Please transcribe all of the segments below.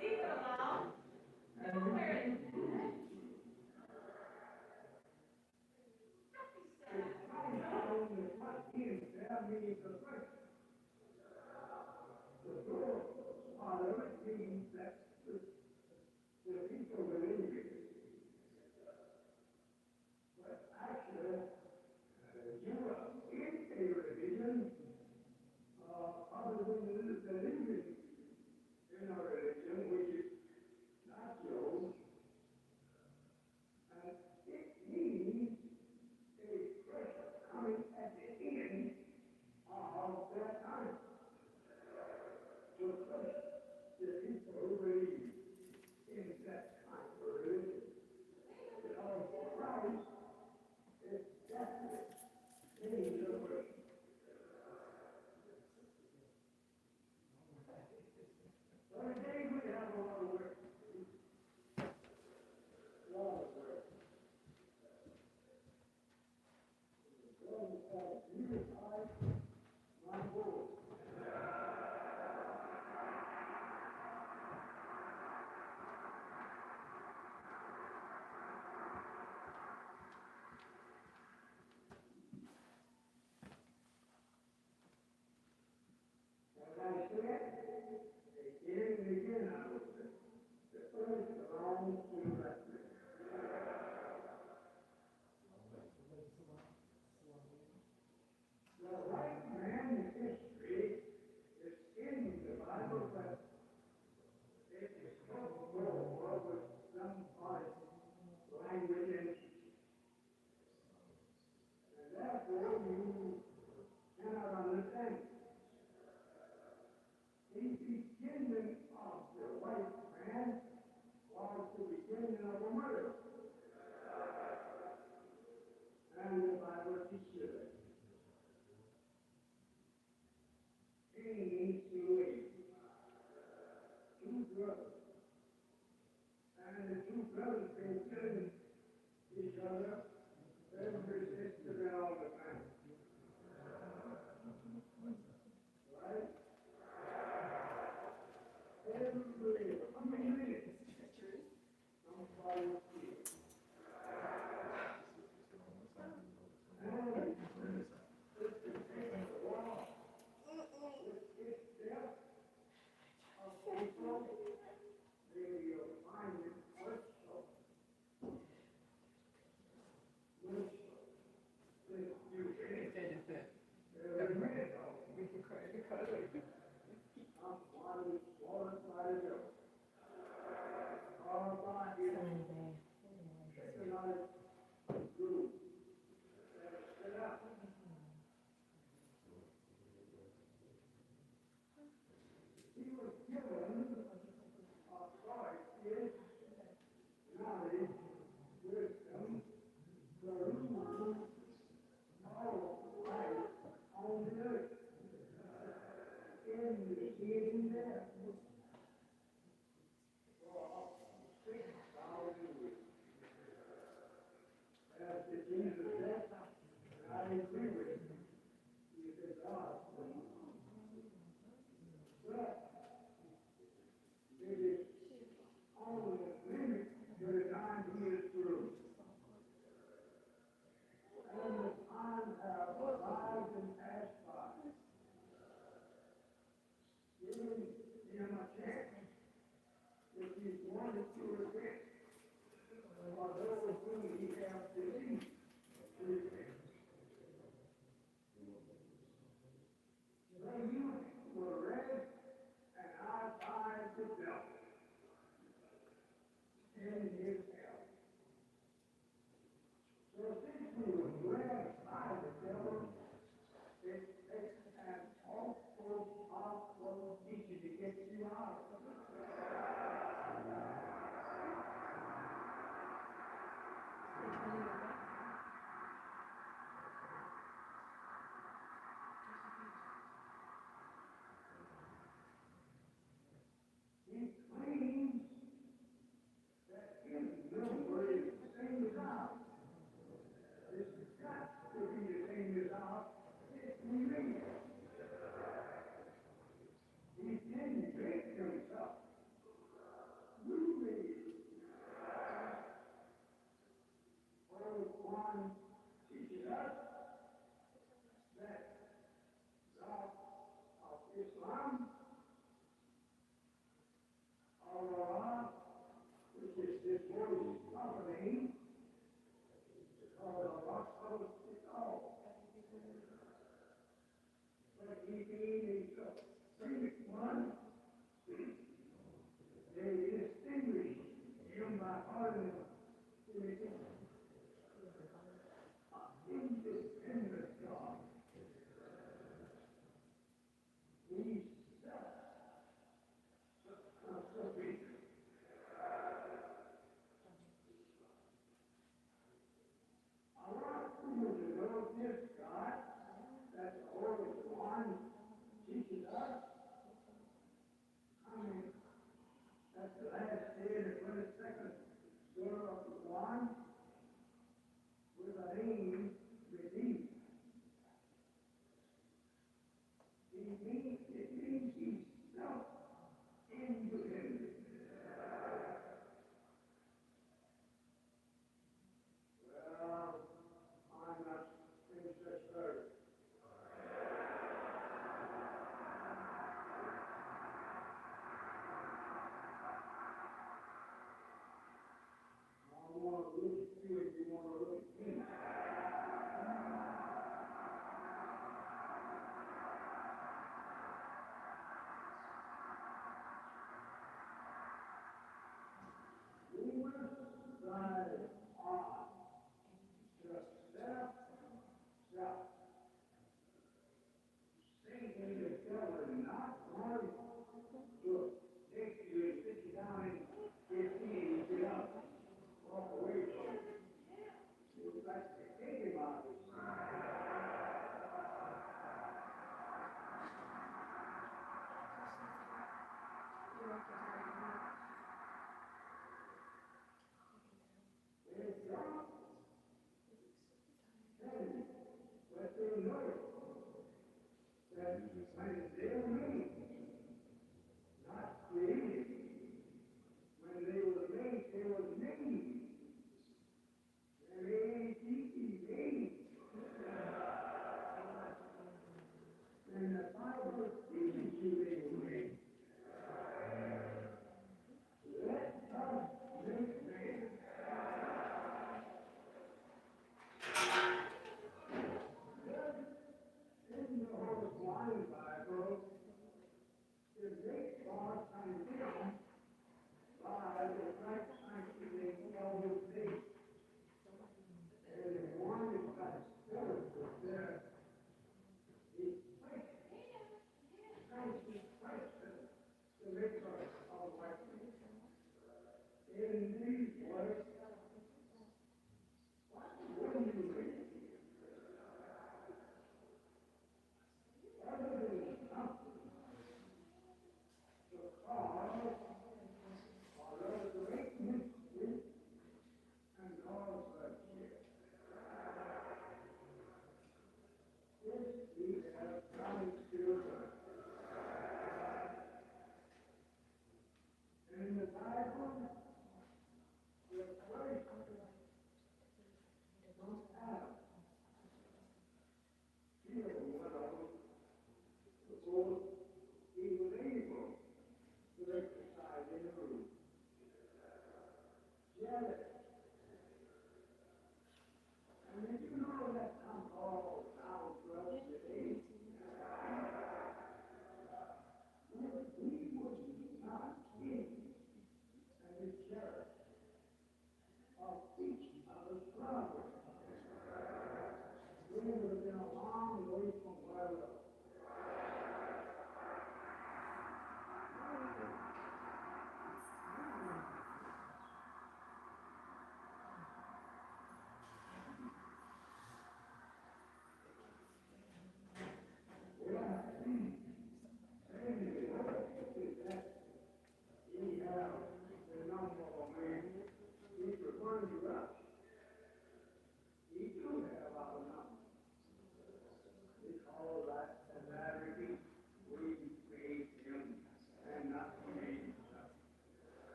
Leave it alone. Don't wear it.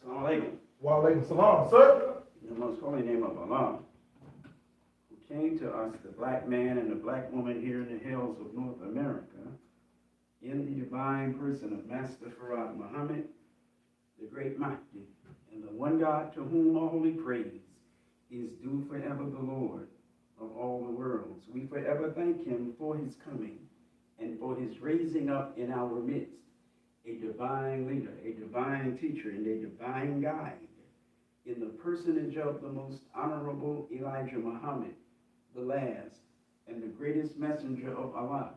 Assalamu alaikum. Wa alaikum salam, sir. In the most holy name of Allah, who came to us, the black man and the black woman here in the hills of North America, in the divine person of Master Farad Muhammad, the great Mahdi, and the one God to whom all holy praise is due forever, the Lord of all the worlds. We forever thank him for his coming and for his raising up in our midst a divine leader, a divine teacher, and a divine guide in the personage of the most honorable Elijah Muhammad, the last and the greatest messenger of Allah.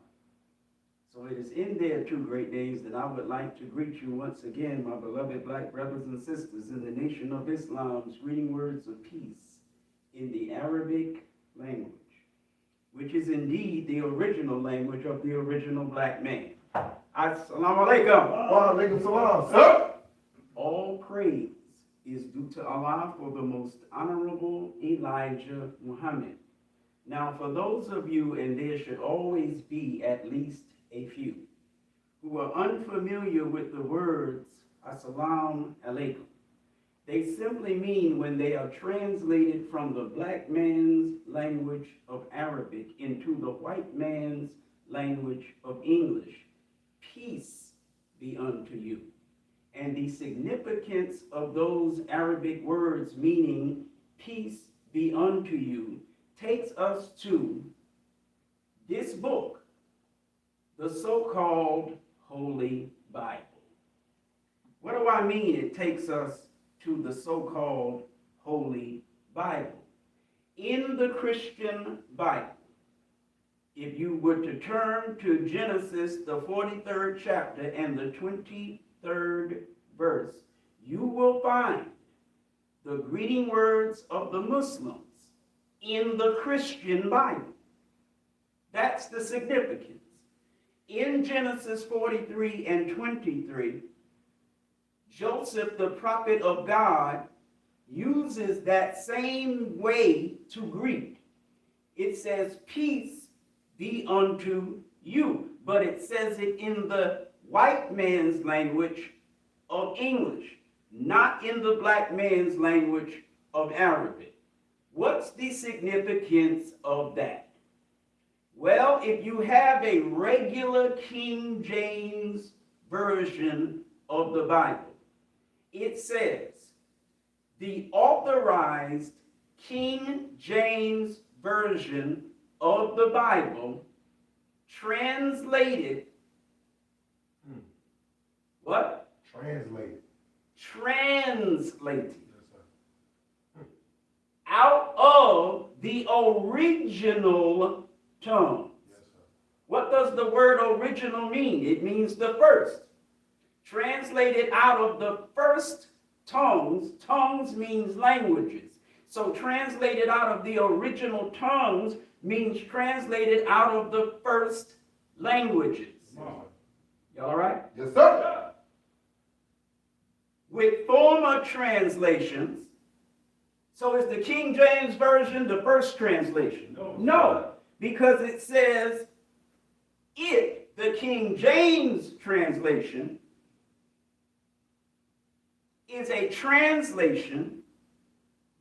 So it is in their 2 great days that I would like to greet you once again, my beloved black brothers and sisters, in the nation of Islam's greeting words of peace in the Arabic language, which is indeed the original language of the original black man. Assalamu alaikum. Wa alaikum salam, sir. All praise is due to Allah for the most honorable Elijah Muhammad. Now, for those of you, and there should always be at least a few, who are unfamiliar with the words Assalamu alaikum, they simply mean, when they are translated from the black man's language of Arabic into the white man's language of English, peace be unto you. And the significance of those Arabic words meaning peace be unto you takes us to this book, the the so-called Holy Bible. What do I mean it takes us to the so-called Holy Bible? In the Christian Bible, if you were to turn to Genesis, the 43rd chapter and the 23rd verse, you will find the greeting words of the Muslims in the Christian Bible. That's the significance. In Genesis 43 and 23, Joseph, the prophet of God, uses that same way to greet. It says, peace be unto you, but it says it in the white man's language of English, not in the black man's language of Arabic. What's the significance of that? Well, if you have a regular King James version of the Bible, it says, the authorized King James version of the Bible translated, what? Translated. Translated Yes, sir. out of the original tongue. Yes, sir. What does the word original mean? It means the first. Translated out of the first tongues. Tongues means languages. So translated out of the original tongues means translated out of the first languages. Y'all all right? Yes, sir. With former translations, so is the King James Version the first translation? No, because it says the King James translation, is a translation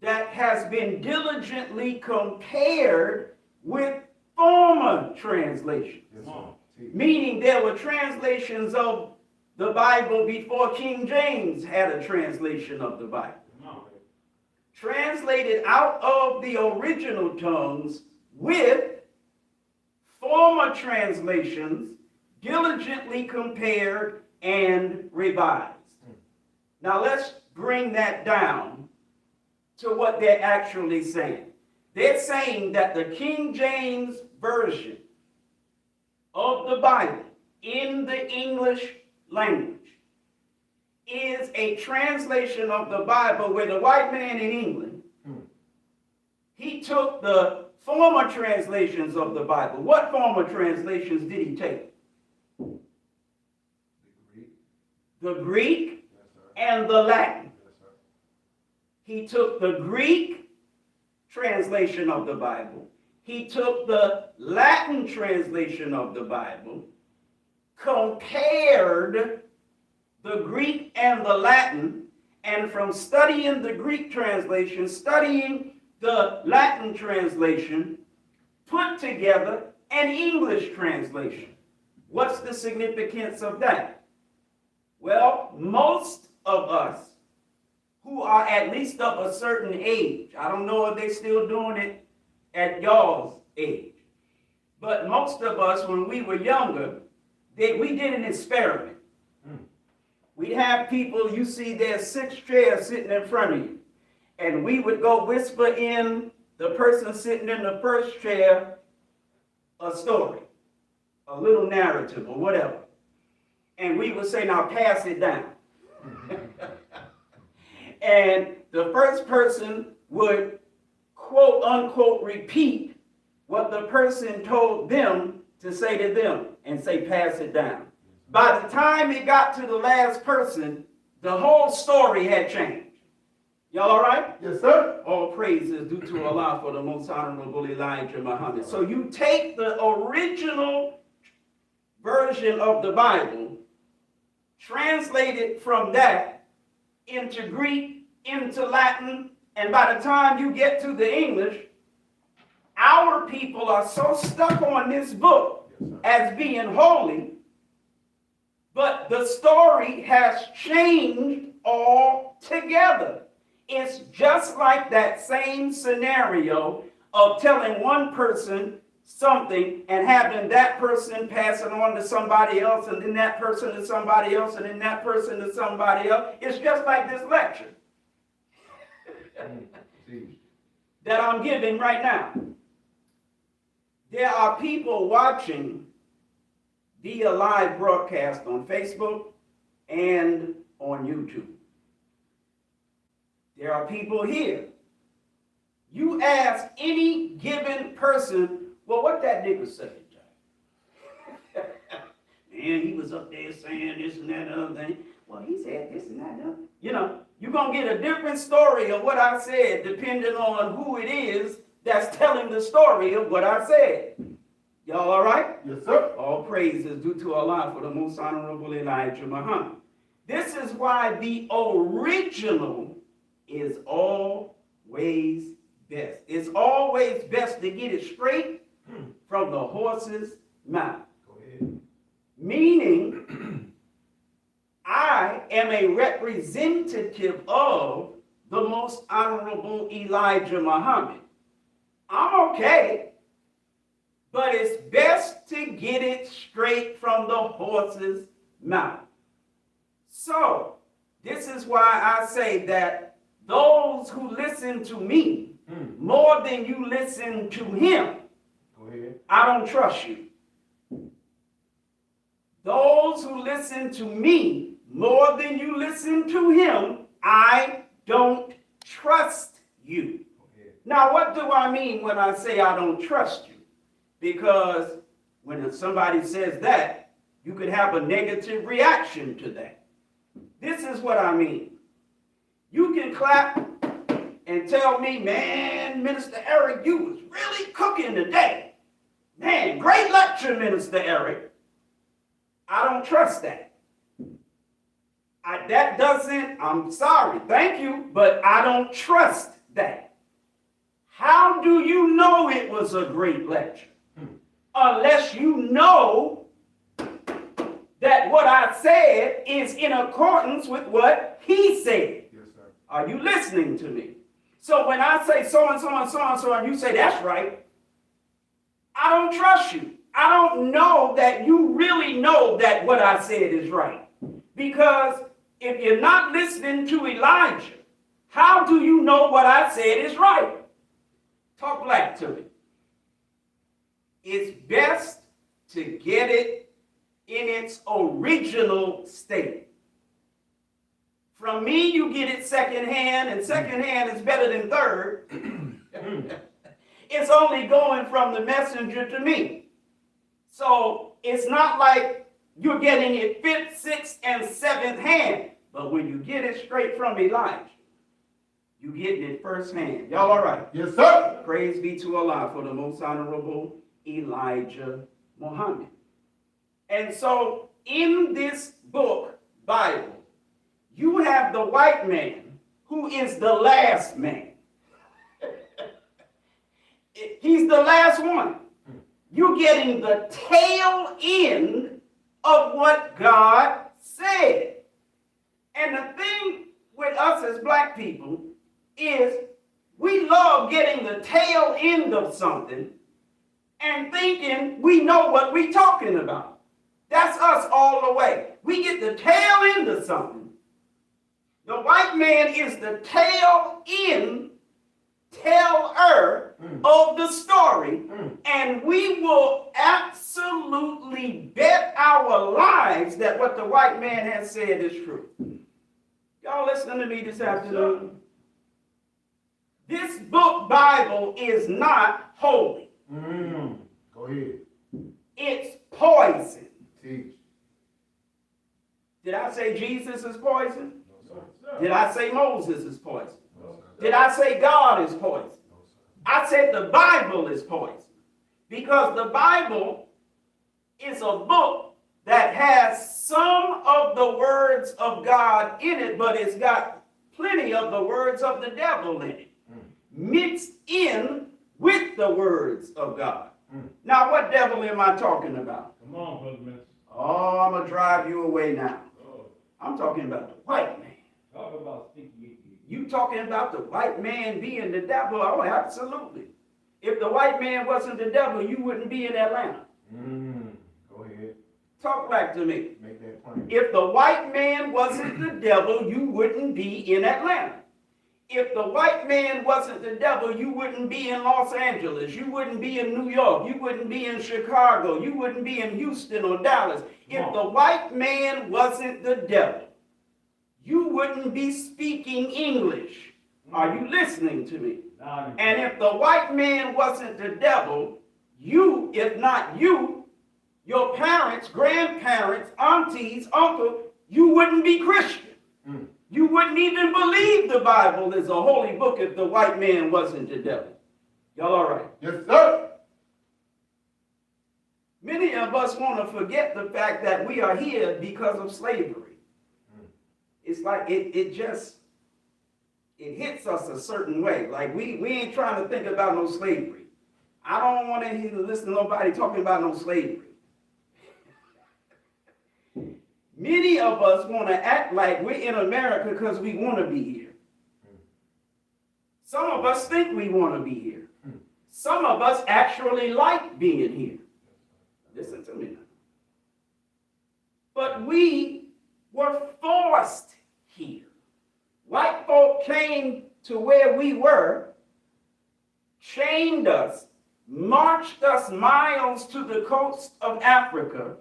that has been diligently compared with former translations. Yes, sir. Meaning there were translations of the Bible before King James had a translation of the Bible. Translated out of the original tongues with former translations, diligently compared and revised. Now let's bring that down to what they're actually saying. They're saying that the King James Version of the Bible in the English language is a translation of the Bible where the white man in England, he took the former translations of the Bible. What former translations did he take? The Greek Yes, sir. and the Latin. Yes, sir. He took the Greek translation of the Bible. He took the Latin translation of the Bible, compared the Greek and the Latin, and from studying the Greek translation, studying the Latin translation, put together an English translation. What's the significance of that? Well, most of us who are at least of a certain age, I don't know if they're still doing it at y'all's age, but most of us, when we were younger, we did an experiment. We'd have people, you see there's 6 chairs sitting in front of you, and we would go whisper in the person sitting in the first chair a story, a little narrative or whatever. And we would say, now pass it down. And the first person would quote unquote repeat what the person told them to say to them and say, pass it down. By the time it got to the last person, the whole story had changed. Y'all all right? Yes, sir. All praise is due to Allah for the most honorable Elijah Muhammad. So you take the original version of the Bible, translate it from that into Greek, into Latin, and by the time you get to the English, our people are so stuck on this book as being holy, but the story has changed altogether. It's just like that same scenario of telling one person something and having that person pass it on to somebody else, and then that person to somebody else, and then that person to somebody else. It's just like this lecture Teach. that I'm giving right now. There are people watching via live broadcast on Facebook and on YouTube. There are people here. You ask any given person, well, what that nigga say, John? Man, he was up there saying this and that other thing. Well, he said this and that other. You know, you're going to get a different story of what I said depending on who it is that's telling the story of what I said. Y'all all right? Yes, sir. All praise is due to Allah for the most honorable Elijah Muhammad. This is why the original is always best. It's always best to get it straight from the horse's mouth. Go ahead. Meaning, I am a representative of the most honorable Elijah Muhammad. I'm okay, but it's best to get it straight from the horse's mouth. So, this is why I say that those who listen to me more than you listen to him, Go ahead. I don't trust you. Those who listen to me more than you listen to him, I don't trust you. Go ahead. Now, what do I mean when I say I don't trust you? Because when somebody says that, you could have a negative reaction to that. This is what I mean. You can clap and tell me, man, Minister Eric, you was really cooking today. Man, great lecture, Minister Eric. I don't trust that. I'm sorry, thank you, but I don't trust that. How do you know it was a great lecture? Unless you know that what I said is in accordance with what he said. Yes, sir. Are you listening to me? So when I say so and so and so and so, and you say that's right, I don't trust you. I don't know that you really know that what I said is right. Because if you're not listening to Elijah, how do you know what I said is right? Talk black to me. It's best to get it in its original state. From me, you get it secondhand, and secondhand is better than third. It's only going from the messenger to me. So it's not like you're getting it fifth, sixth, and seventh hand. But when you get it straight from Elijah, you're getting it firsthand. Y'all all right? Yes, sir. Praise be to Allah for the most honorable Elijah Muhammad. And so in this book, Bible, you have the white man who is the last man. He's the last one. You're getting the tail end of what God said. And the thing with us as black people is we love getting the tail end of something and thinking we know what we're talking about. That's us all the way. We get the tail end of something. The white man is the tail end teller of the story, and we will absolutely bet our lives that what the white man has said is true. Y'all listening to me this afternoon? This book, Bible, is not holy. Go ahead. It's poison. Teach. Did I say Jesus is poison? No, sir. Did I say Moses is poison? No, sir. Did I say God is poison? No, sir. I said the Bible is poison. Because the Bible is a book that has some of the words of God in it, but it's got plenty of the words of the devil in it, mixed in with the words of God. Now, what devil am I talking about? Come on, Brother Minister. Oh, I'm going to drive you away now. Oh, I'm talking about the white man. talk about stinky icky. You talking about the white man being the devil? Oh, absolutely. If the white man wasn't the devil, you wouldn't be in Atlanta. Go ahead. Talk back to me. Make that plain. If the white man wasn't the devil, you wouldn't be in Atlanta. If the white man wasn't the devil, you wouldn't be in Los Angeles. You wouldn't be in New York. You wouldn't be in Chicago. You wouldn't be in Houston or Dallas. If the white man wasn't the devil, you wouldn't be speaking English. Are you listening to me? And if the white man wasn't the devil, you, if not you, your parents, grandparents, aunties, uncle, you wouldn't be Christian. You wouldn't even believe the Bible is a holy book if the white man wasn't the devil. Y'all all right? Yes, sir. Many of us want to forget the fact that we are here because of slavery. It's like it hits us a certain way. Like we ain't trying to think about no slavery. I don't want to listen to nobody talking about no slavery. Many of us want to act like we're in America because we want to be here. Some of us think we want to be here. Some of us actually like being here. Listen to me now. But we were forced here. White folk came to where we were, chained us, marched us miles to the coast of Africa,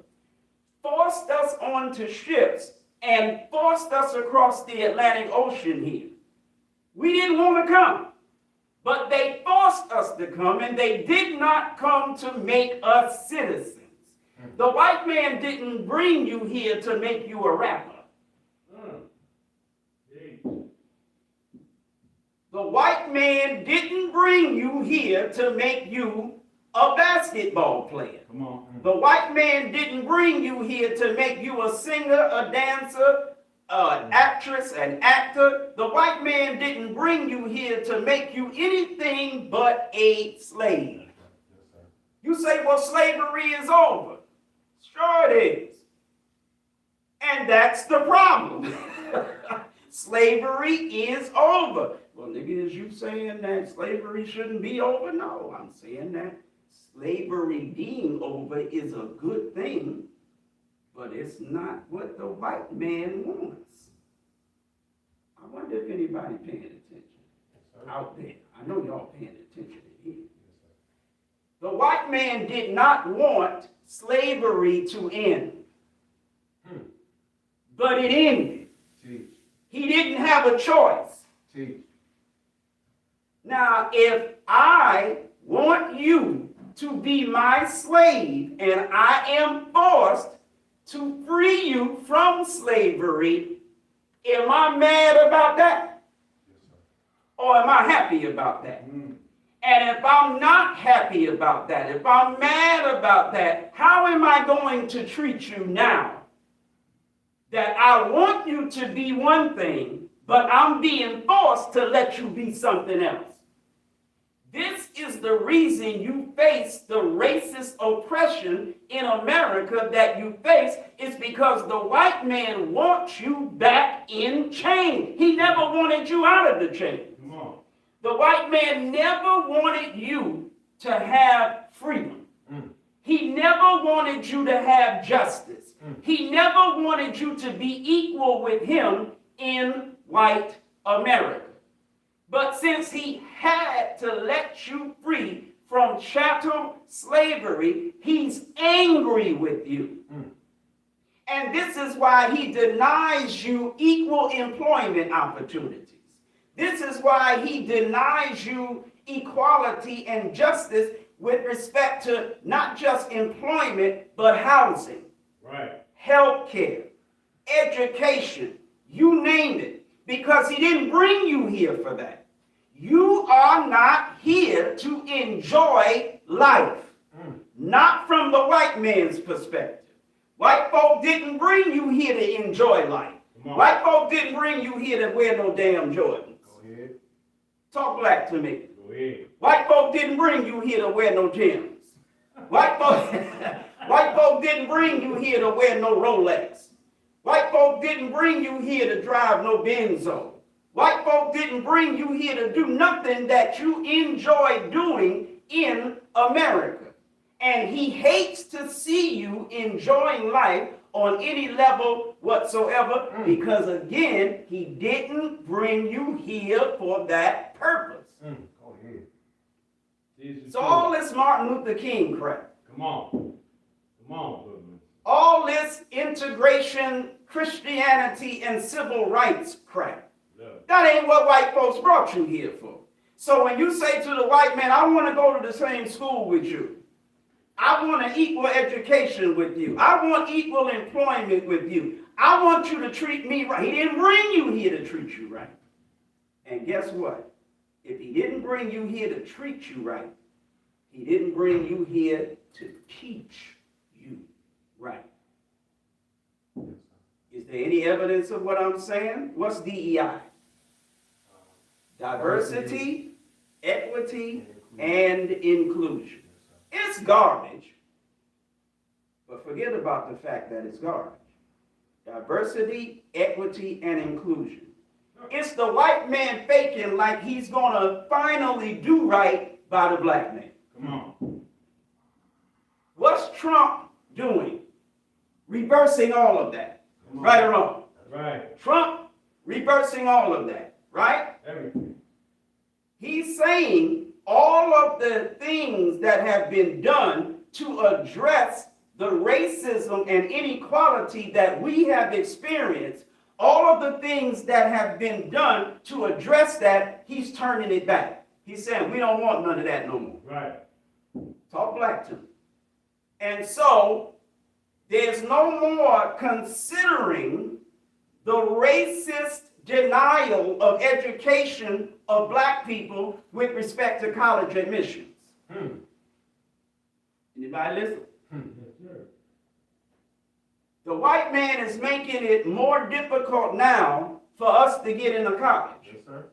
forced us onto ships, and forced us across the Atlantic Ocean here. We didn't want to come, but they forced us to come, and they did not come to make us citizens. The white man didn't bring you here to make you a rapper. The white man didn't bring you here to make you a basketball player. Come on. The white man didn't bring you here to make you a singer, a dancer, an actress, an actor. The white man didn't bring you here to make you anything but a slave. You say, well, slavery is over. Sure it is. And that's the problem. Slavery is over. Well, nigga, is you saying that slavery shouldn't be over? No, I'm saying that slavery being over is a good thing, but it's not what the white man wants. I wonder if anybody paying attention out there. I know y'all paying attention in here. The white man did not want slavery to end, but it ended. He didn't have a choice. Now, if I want you to be my slave and I am forced to free you from slavery, am I mad about that? Or am I happy about that? And if I'm not happy about that, if I'm mad about that, how am I going to treat you now? That I want you to be one thing, but I'm being forced to let you be something else. This is the reason you face the racist oppression in America that you face, is because the white man wants you back in chains. He never wanted you out of the chains. The white man never wanted you to have freedom. He never wanted you to have justice. He never wanted you to be equal with him in white America. But since he had to let you free from chattel slavery, he's angry with you. And this is why he denies you equal employment opportunities. This is why he denies you equality and justice with respect to not just employment, but housing, health care, education, you name it, because he didn't bring you here for that. You are not here to enjoy life, not from the white man's perspective. White folk didn't bring you here to enjoy life. White folk didn't bring you here to wear no damn Jordans. Talk black to me. White folk didn't bring you here to wear no Timbs. White folk didn't bring you here to wear no Rolex. White folk didn't bring you here to drive no Benzo. White folk didn't bring you here to do nothing that you enjoy doing in America. And he hates to see you enjoying life on any level whatsoever, because again, he didn't bring you here for that purpose. Go ahead. So all this Martin Luther King crap, Come on, Goodman. all this integration, Christianity, and civil rights crap, that ain't what white folks brought you here for. So when you say to the white man, I want to go to the same school with you, I want an equal education with you, I want equal employment with you, I want you to treat me right. He didn't bring you here to treat you right. And guess what? If he didn't bring you here to treat you right, he didn't bring you here to teach you right. Is there any evidence of what I'm saying? What's DEI? Diversity, equity, and inclusion. It's garbage, but forget about the fact that it's garbage. Diversity, equity, and inclusion. It's the white man faking like he's going to finally do right by the black man. Come on. What's Trump doing? Reversing all of that. Right or wrong? Right. Trump reversing all of that. Right? Everything. He's saying all of the things that have been done to address the racism and inequality that we have experienced, all of the things that have been done to address that, he's turning it back. He's saying, we don't want none of that no more. Right. Talk black to him. And so, there's no more considering the racist denial of education of black people with respect to college admissions. Anybody listen? Yes, sir. The white man is making it more difficult now for us to get into college Yes, sir.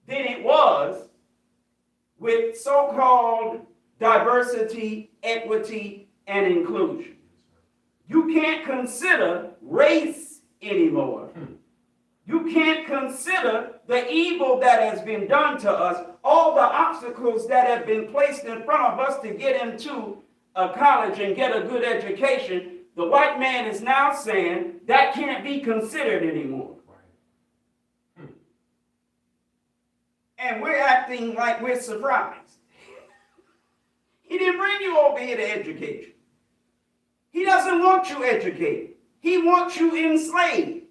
than it was with so-called diversity, equity, and inclusion. You can't consider race anymore. You can't consider the evil that has been done to us, all the obstacles that have been placed in front of us to get into a college and get a good education. The white man is now saying that can't be considered anymore. And we're acting like we're surprised. He didn't bring you over here to educate you. He doesn't want you educated. He wants you enslaved.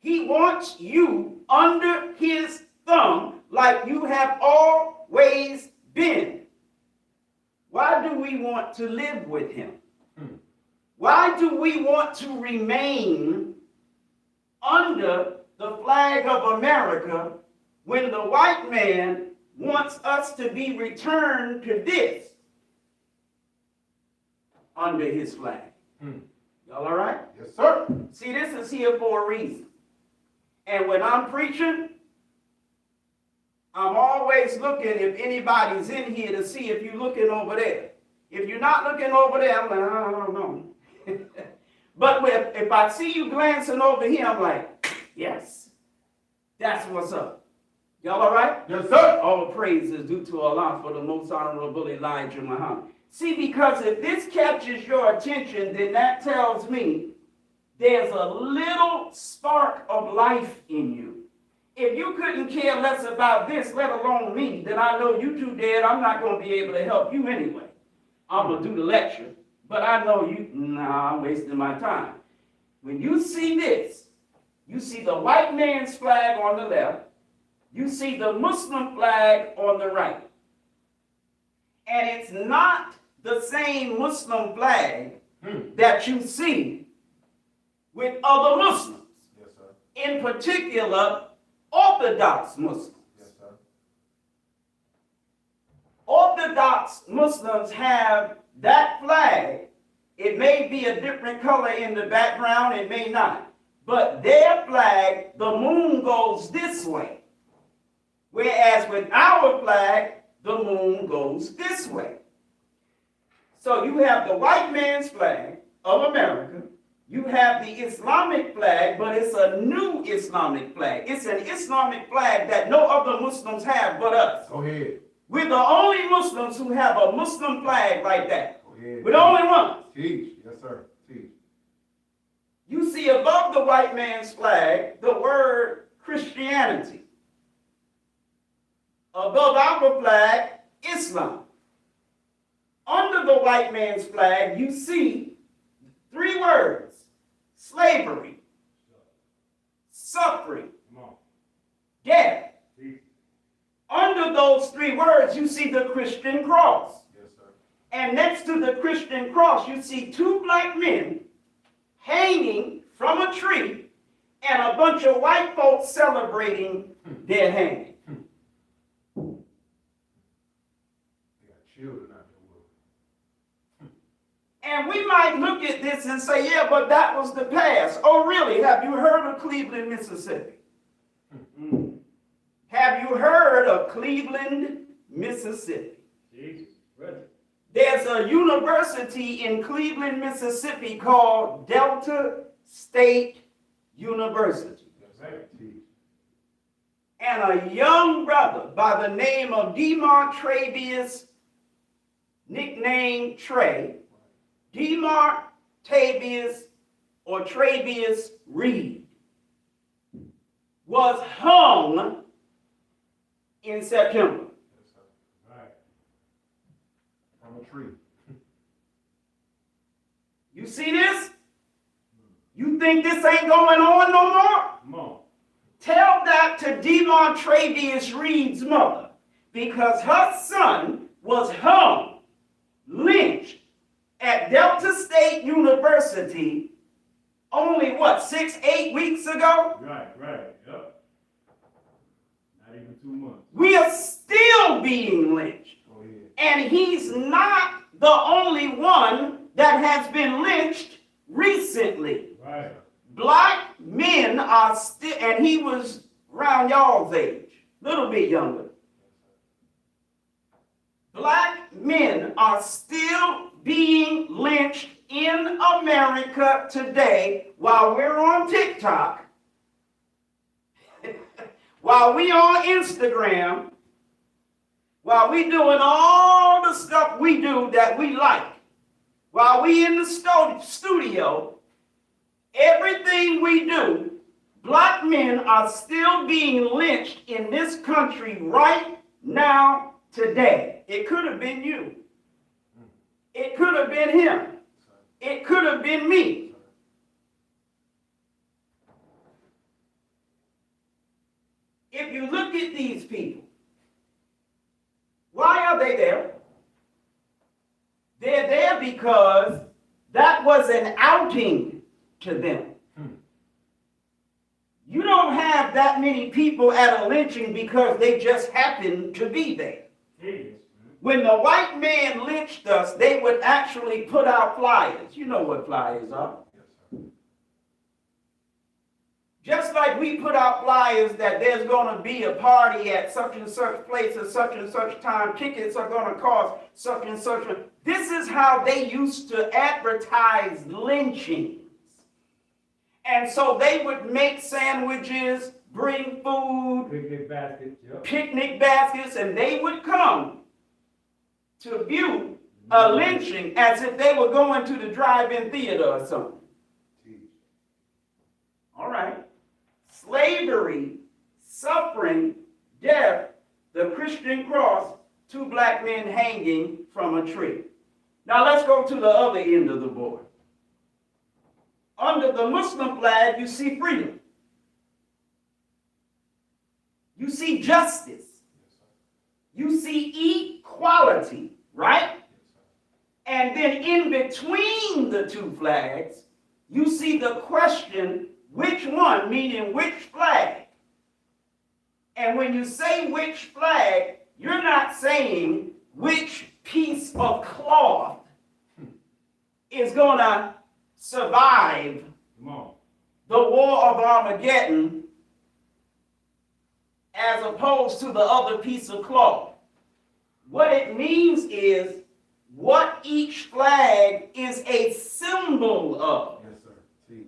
He wants you under his thumb like you have always been. Why do we want to live with him? Why do we want to remain under the flag of America when the white man wants us to be returned to this under his flag? Y'all all right? Yes, sir. See, this is here for a reason. And when I'm preaching, I'm always looking if anybody's in here to see if you're looking over there. If you're not looking over there, I'm like, I don't know. But if I see you glancing over here, I'm like, yes, that's what's up. Y'all all right? Yes, sir. All praise is due to Allah for the most honorable Elijah Muhammad. See, because if this catches your attention, then that tells me there's a little spark of life in you. If you couldn't care less about this, let alone me, then I know you too dead. I'm not going to be able to help you anyway. I'm going to do the lecture. But I know you, I'm wasting my time. When you see this, you see the white man's flag on the left, you see the Muslim flag on the right. And it's not the same Muslim flag that you see with other Muslims. Yes, sir. In particular, Orthodox Muslims. Yes, sir. Orthodox Muslims have that flag. It may be a different color in the background, it may not. But their flag, the moon goes this way. Whereas with our flag, the moon goes this way. So you have the white man's flag of America. You have the Islamic flag, but it's a new Islamic flag. It's an Islamic flag that no other Muslims have but us. Go ahead. We're the only Muslims who have a Muslim flag like that. Go ahead. We're the only ones. Teach. Yes, sir. Teach. You see above the white man's flag the word Christianity. Above our flag, Islam. Under the white man's flag, you see 3 words: slavery, suffering, Come on. death. Teach. Under those 3 words, you see the Christian cross. Yes, sir. And next to the Christian cross, you see 2 black men hanging from a tree and a bunch of white folks celebrating their hanging. They got children out there. And we might look at this and say, yeah, but that was the past. Oh, really? Have you heard of Cleveland, Mississippi? Have you heard of Cleveland, Mississippi? Jesus. Ready. There's a university in Cleveland, Mississippi called Delta State University. Yes, sir. Teach. And a young brother by the name of DeMar Travius, nicknamed Trey, DeMar Tavius or Travius Reed, was hung in September. Yes, sir. Right. From a tree. You see this? You think this ain't going on no more? Come on. Tell that to DeMar Travius Reed's mother, because her son was hung, lynched at Delta State University only, 6, 8 weeks ago? Right. Yep. Not even 2 months. We are still being lynched. Go ahead. And he's not the only one that has been lynched recently. Right. Black men are still, and he was around y'all's age, a little bit younger. Black men are still being lynched in America today while we're on TikTok, while we on Instagram, while we doing all the stuff we do that we like, while we in the studio, everything we do, black men are still being lynched in this country right now, today. It could have been you. It could have been him. It could have been me. If you look at these people, why are they there? They're there because that was an outing to them. You don't have that many people at a lynching because they just happened to be there. Jesus. When the white man lynched us, they would actually put out flyers. You know what flyers are. Yes, sir. Just like we put out flyers that there's going to be a party at such and such place at such and such time. Tickets are going to cost such and such. This is how they used to advertise lynchings. And so they would make sandwiches, bring food, Picnic basket. Yep. picnic baskets, and they would come to view a lynching as if they were going to the drive-in theater or something. Teach. All right. Slavery, suffering, death, the Christian cross, 2 black men hanging from a tree. Now let's go to the other end of the board. Under the Muslim flag, you see freedom. You see justice. You see equality, right? And then in between the 2 flags, you see the question, which one, meaning which flag? And when you say which flag, you're not saying which piece of cloth is going to survive Come on. the war of Armageddon as opposed to the other piece of cloth. What it means is what each flag is a symbol of. Yes, sir. Teach.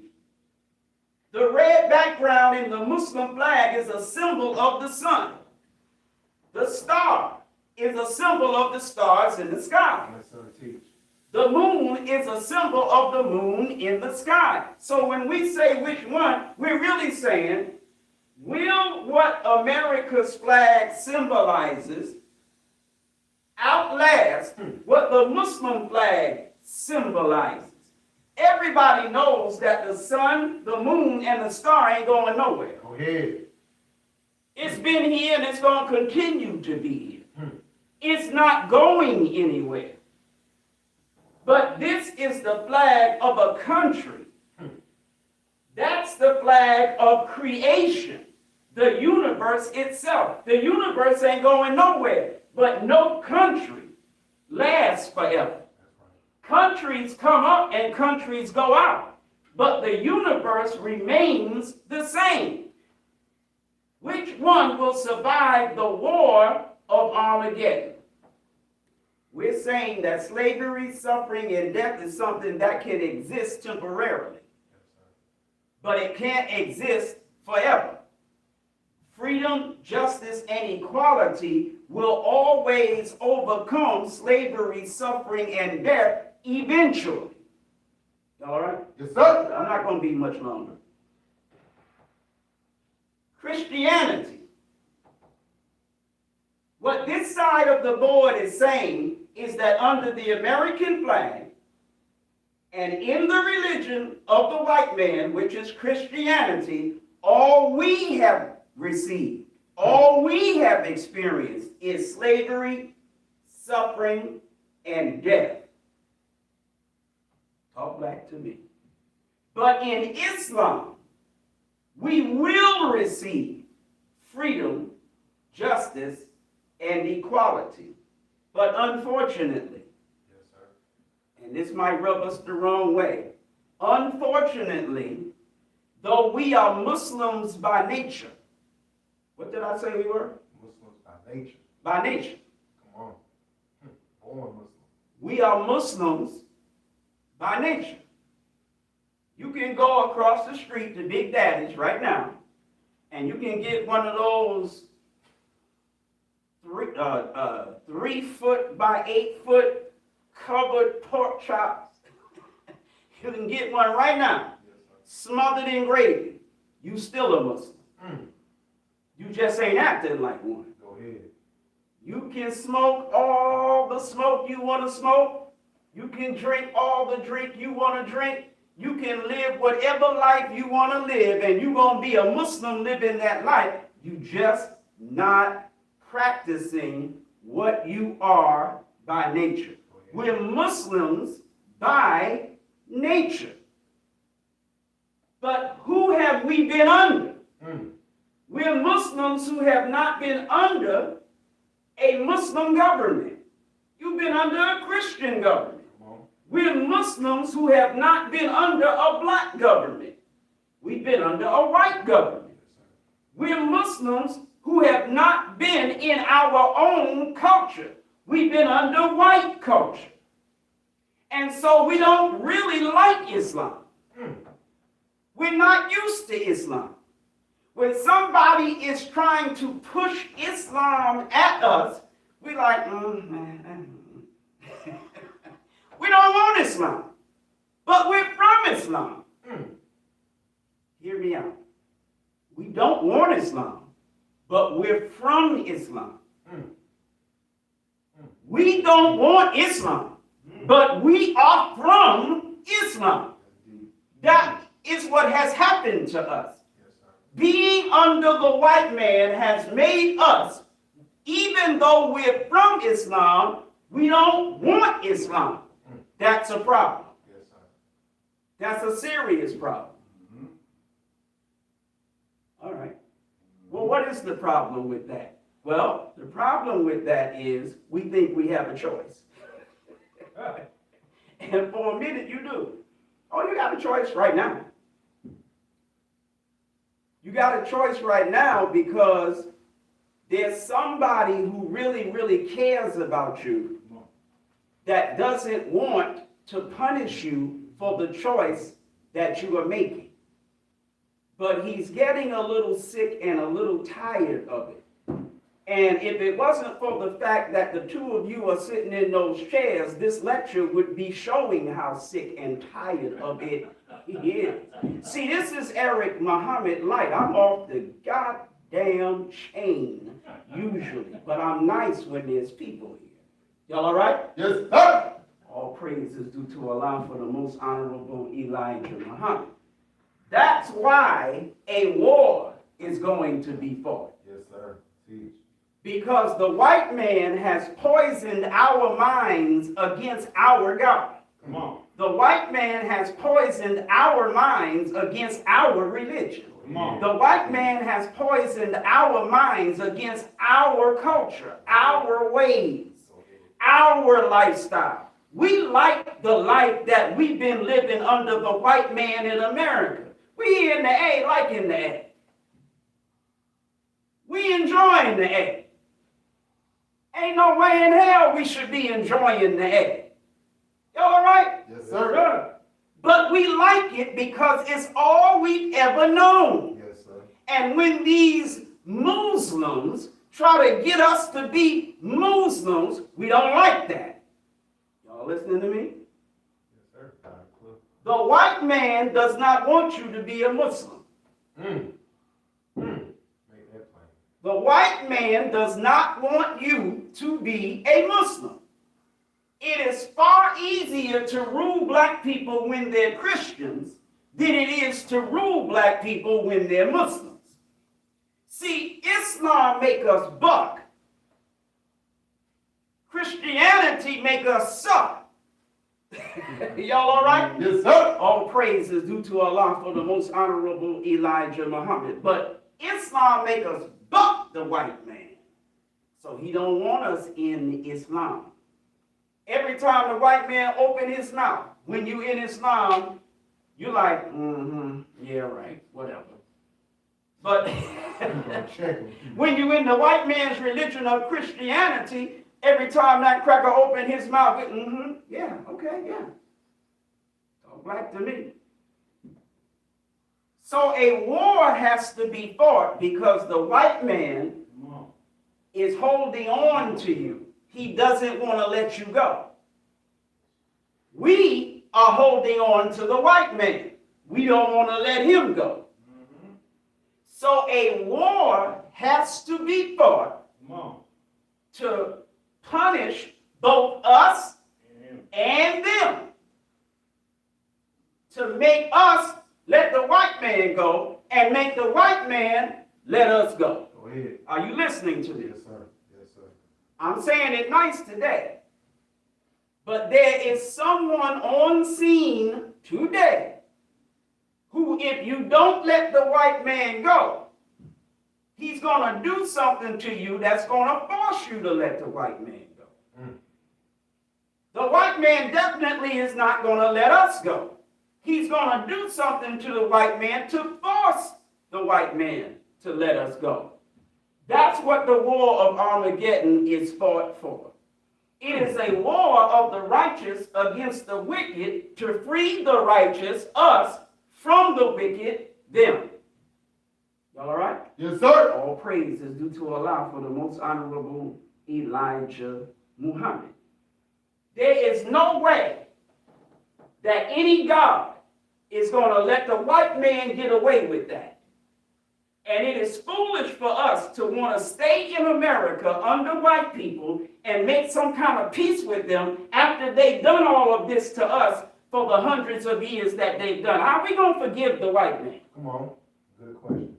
The red background in the Muslim flag is a symbol of the sun. The star is a symbol of the stars in the sky. Yes, sir. Teach. The moon is a symbol of the moon in the sky. So when we say which one, we're really saying, will what America's flag symbolizes outlast what the Muslim flag symbolizes? Everybody knows that the sun, the moon, and the star ain't going nowhere. Go ahead. It's been here and it's going to continue to be here. It's not going anywhere. But this is the flag of a country. That's the flag of creation, the universe itself. The universe ain't going nowhere, but no country lasts forever. Countries come up and countries go out, but the universe remains the same. Which one will survive the war of Armageddon? We're saying that slavery, suffering, and death is something that can exist temporarily, but it can't exist forever. Freedom, justice, and equality will always overcome slavery, suffering, and death eventually. All right? Yes, sir. I'm not going to be much longer. Christianity. What this side of the board is saying is that under the American flag and in the religion of the white man, which is Christianity, all we have received, all we have experienced is slavery, suffering, and death. Talk back to me. But in Islam, we will receive freedom, justice, and equality. But unfortunately, Yes, sir. and this might rub us the wrong way, unfortunately, though we are Muslims by nature, what did I say we were? Muslims by nature. By nature. Come on. Born Muslim. We are Muslims by nature. You can go across the street to Big Daddy's right now, and you can get one of those 3 foot by 8 foot covered pork chops. You can get one right now, Yes, sir. smothered in gravy. You still a Muslim. You just ain't acting like one. Go ahead. You can smoke all the smoke you want to smoke. You can drink all the drink you want to drink. You can live whatever life you want to live, and you're going to be a Muslim living that life. You just not practicing what you are by nature. We're Muslims by nature. But who have we been under? We're Muslims who have not been under a Muslim government. You've been under a Christian government. We're Muslims who have not been under a black government. We've been under a white government. We're Muslims who have not been in our own culture. We've been under white culture. And so we don't really like Islam. We're not used to Islam. When somebody is trying to push Islam at us, we're like, we don't want Islam, but we're from Islam. Hear me out. We don't want Islam, but we're from Islam. We don't want Islam, but we are from Islam. That is what has happened to us. Being under the white man has made us, even though we're from Islam, we don't want Islam. That's a problem. Yes, sir. That's a serious problem. All right. Well, what is the problem with that? Well, the problem with that is we think we have a choice. And for a minute you do. Oh, you got a choice right now. You got a choice right now because there's somebody who really, really cares about you that doesn't want to punish you for the choice that you are making. But he's getting a little sick and a little tired of it. And if it wasn't for the fact that the two of you are sitting in those chairs, this lecture would be showing how sick and tired of it he is. See, this is Eric Muhammad Light. I'm off the goddamn chain usually, but I'm nice when there's people here. Y'all all right? Yes, sir. All praise is due to Allah for the most honorable Elijah Muhammad. That's why a war is going to be fought. Yes, sir. Teach. Because the white man has poisoned our minds against our God. Come on. The white man has poisoned our minds against our religion. Come on. The white man has poisoned our minds against our culture, our ways, our lifestyle. We like the life that we've been living under the white man in America. We in the A liking the A. We enjoying the A. Ain't no way in hell we should be enjoying the A. Y'all all right? Yes, sir. But we like it because it's all we've ever known. Yes, sir. And when these Muslims try to get us to be Muslims, we don't like that. Y'all listening to me? Yes, sir. The white man does not want you to be a Muslim. Make that plain. The white man does not want you to be a Muslim. It is far easier to rule black people when they're Christians than it is to rule black people when they're Muslims. See, Islam make us buck. Christianity make us suck. Y'all all right? Yes, sir. All praise is due to Allah for the most honorable Elijah Muhammad. But Islam make us buck the white man. So he don't want us in Islam. Every time the white man open his mouth, when you in Islam, you like, yeah, right, whatever. But when you in the white man's religion of Christianity, every time that cracker open his mouth, yeah, okay, yeah. Talk black to me. So a war has to be fought because the white man is holding on to you. He doesn't want to let you go. We are holding on to the white man. We don't want to let him go. So a war has to be fought to punish both us and them. To make us let the white man go and make the white man let us go. Go ahead. Are you listening to this? Yes, sir. Yes, sir. I'm saying it nice today. But there is someone on scene today who, if you don't let the white man go, he's going to do something to you that's going to force you to let the white man go. The white man definitely is not going to let us go. He's going to do something to the white man to force the white man to let us go. That's what the war of Armageddon is fought for. It is a war of the righteous against the wicked to free the righteous, us, from the wicked, them. Y'all all right? Yes, sir. All praise is due to Allah for the most honorable Elijah Muhammad. There is no way that any God is going to let the white man get away with that. And it is foolish for us to want to stay in America under white people and make some kind of peace with them after they've done all of this to us for the hundreds of years that they've done. How are we going to forgive the white man? Come on. Good question.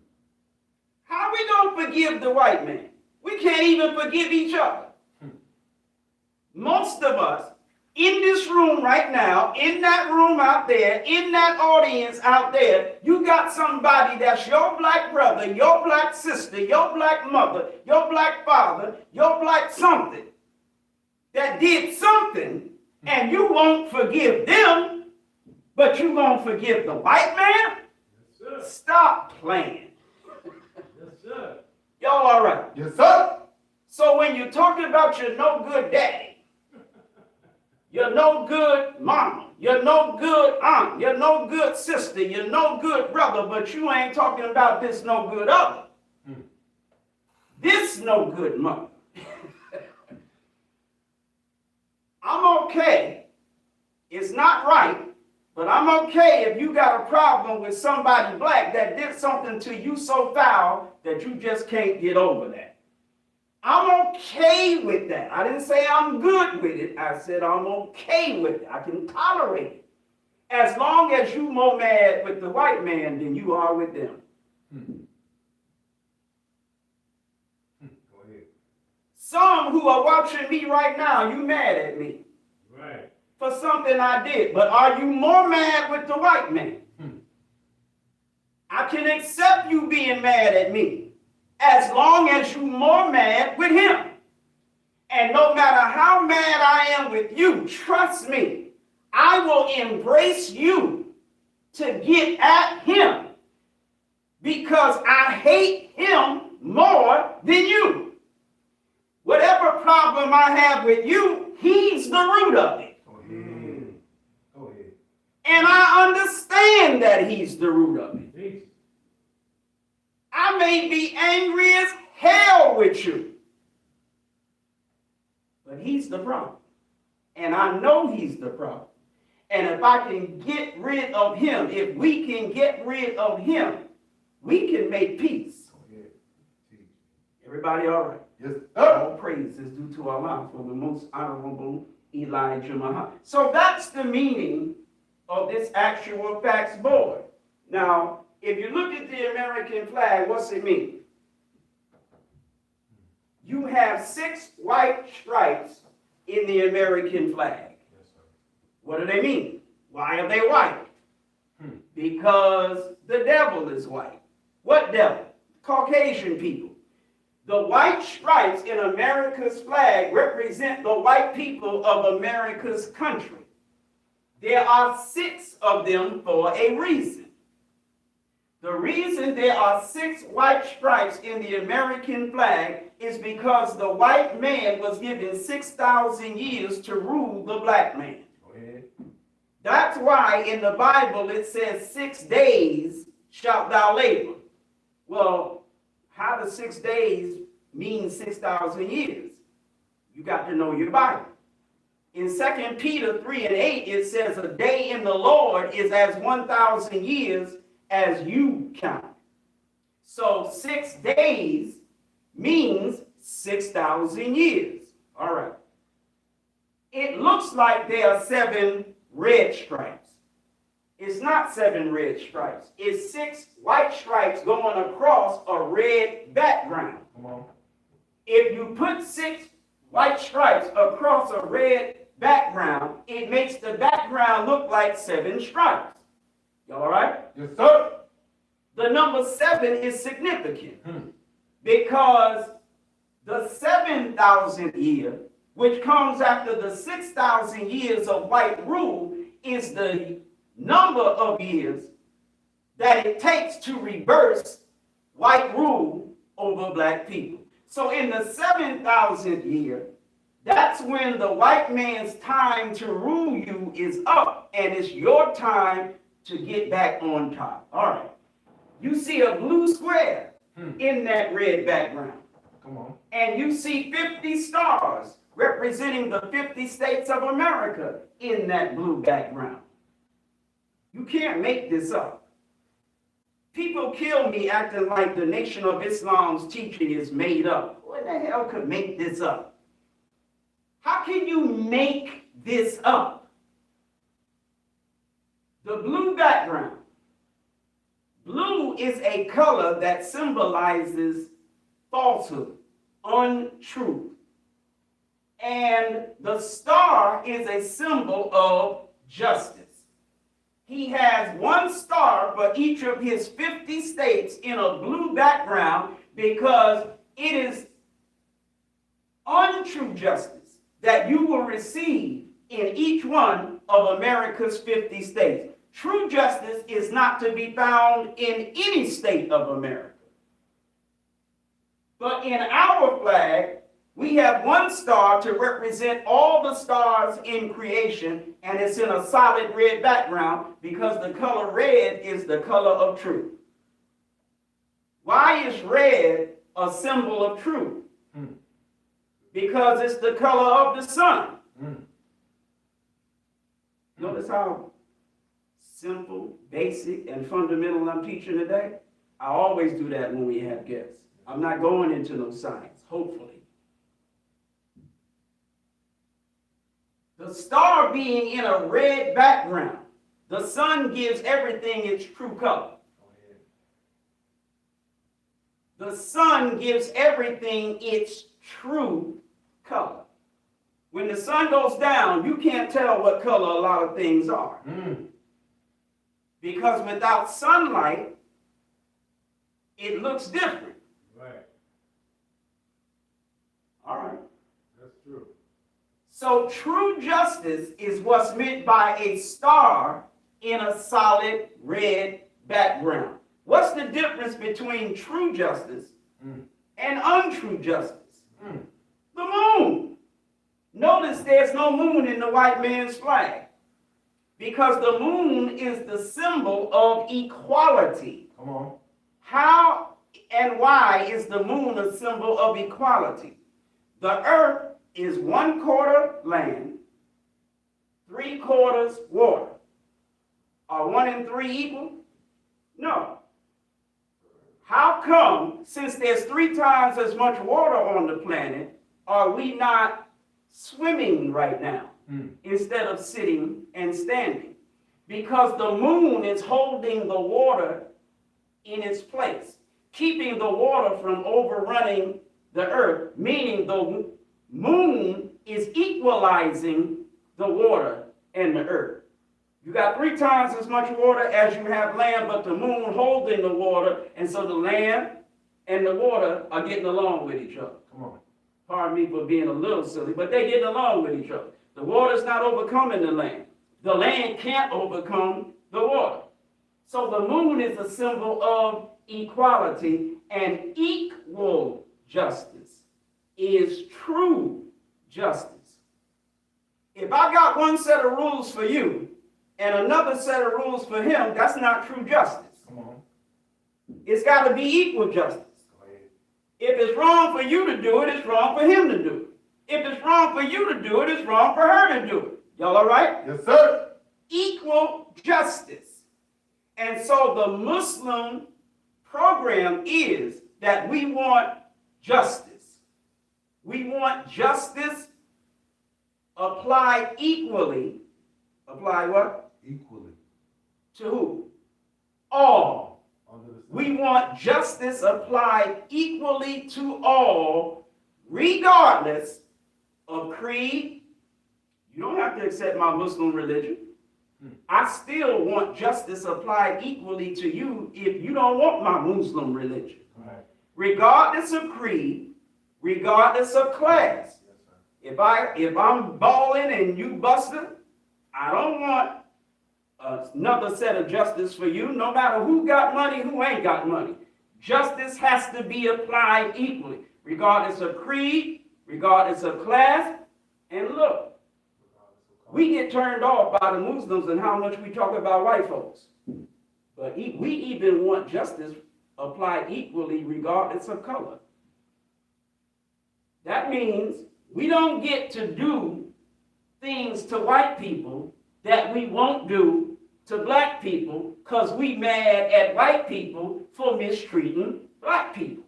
How are we going to forgive the white man? We can't even forgive each other. Most of us in this room right now, in that room out there, in that audience out there, you got somebody that's your black brother, your black sister, your black mother, your black father, your black something that did something, and you won't forgive them, but you won't forgive the white man? Yes, sir. Stop playing. Yes, sir. Y'all all right? Yes, sir. So when you're talking about your no good daddy, you're no good mama, you're no good aunt, you're no good sister, you're no good brother, but you ain't talking about this no good other. this no good mother. I'm okay. It's not right, but I'm okay if you got a problem with somebody black that did something to you so foul that you just can't get over that. I'm okay with that. I didn't say I'm good with it. I said I'm okay with it. I can tolerate it. As long as you more mad with the white man than you are with them. Go ahead. Some who are watching me right now, you mad at me Right. for something I did. But are you more mad with the white man? I can accept you being mad at me as long as you more mad with him. And no matter how mad I am with you, trust me, I will embrace you to get at him because I hate him more than you. Whatever problem I have with you, he's the root of it. Go ahead. Go ahead. And I understand that he's the root of it. Peace. I may be angry as hell with you, but he's the problem. And I know he's the problem. And if I can get rid of him, if we can get rid of him, we can make peace. Go ahead. Teach. Everybody all right? Yes, All praise is due to Allah for the most honorable Elijah Muhammad. So that's the meaning of this actual facts board. Now, if you look at the American flag, what's it mean? You have 6 white stripes in the American flag. Yes, sir. What do they mean? Why are they white? Because the devil is white. What devil? Caucasian people. The white stripes in America's flag represent the white people of America's country. There are 6 of them for a reason. The reason there are 6 white stripes in the American flag is because the white man was given 6,000 years to rule the black man. Go ahead. That's why in the Bible it says 6 days shalt thou labor. Well, how does 6 days mean 6,000 years? You got to know your Bible. In 2 Peter 3:8 it says a day in the Lord is as 1,000 years as you count. So 6 days means 6,000 years. All right. It looks like there are 7 red stripes. It's not 7 red stripes. It's 6 white stripes going across a red background. Come on. If you put 6 white stripes across a red background, it makes the background look like 7 stripes. Y'all all right? Yes, sir. The number 7 is significant because the 7,000th year, which comes after the 6,000 years of white rule, is the number of years that it takes to reverse white rule over black people. So in the 7,000th year, that's when the white man's time to rule you is up, and it's your time to get back on top. All right. You see a blue square in that red background. Come on. And you see 50 stars representing the 50 states of America in that blue background. You can't make this up. People kill me acting like the Nation of Islam's teaching is made up. What the hell could make this up? How can you make this up? The blue background. Blue is a color that symbolizes falsehood, untruth. And the star is a symbol of justice. He has 1 star for each of his 50 states in a blue background because it is untrue justice that you will receive in each one of America's 50 states. True justice is not to be found in any state of America. But in our flag, we have 1 star to represent all the stars in creation, and it's in a solid red background because the color red is the color of truth. Why is red a symbol of truth. Because it's the color of the sun. Notice how simple, basic, and fundamental I'm teaching today. I always do that when we have guests. I'm not going into no science, hopefully. The star being in a red background, the sun gives everything its true color. The sun gives everything its true color. When the sun goes down, you can't tell what color a lot of things are. Because without sunlight, it looks different. Right. All right. That's true. So true justice is what's meant by a star in a solid red background. What's the difference between true justice and untrue justice? The moon. Notice there's no moon in the white man's flag because the moon is the symbol of equality. Come on. How and why is the moon a symbol of equality? The earth is 1/4 land, 3/4 water. Are 1 and 3 equal? No. How come, since there's 3 times as much water on the planet, are we not swimming right now instead of sitting and standing? Because the moon is holding the water in its place, keeping the water from overrunning the earth, meaning the moon is equalizing the water and the earth. You got 3 times as much water as you have land, but the moon holding the water, and so the land and the water are getting along with each other. Come on. Pardon me for being a little silly, but they're getting along with each other. The water's not overcoming the land. The land can't overcome the water. So the moon is a symbol of equality, and equal justice is true justice. If I got one set of rules for you and another set of rules for him, that's not true justice. Come on. It's got to be equal justice. Go ahead. If it's wrong for you to do it, it's wrong for him to do it. If it's wrong for you to do it, it's wrong for her to do it. Y'all all right? Yes, sir. Equal justice. And so the Muslim program is that we want justice. We want justice applied equally. Apply what? Equally. To who? All. Under the sun. We want justice applied equally to all, regardless of creed. You don't have to accept my Muslim religion. I still want justice applied equally to you if you don't want my Muslim religion. Right. Regardless of creed, regardless of class. Yes, sir. If I'm balling and you busting, I don't want another set of justice for you, no matter who got money, who ain't got money. Justice has to be applied equally, regardless of creed, regardless of class. And look, we get turned off by the Muslims and how much we talk about white folks. But we even want justice applied equally regardless of color. That means we don't get to do things to white people that we won't do to black people because we mad at white people for mistreating black people.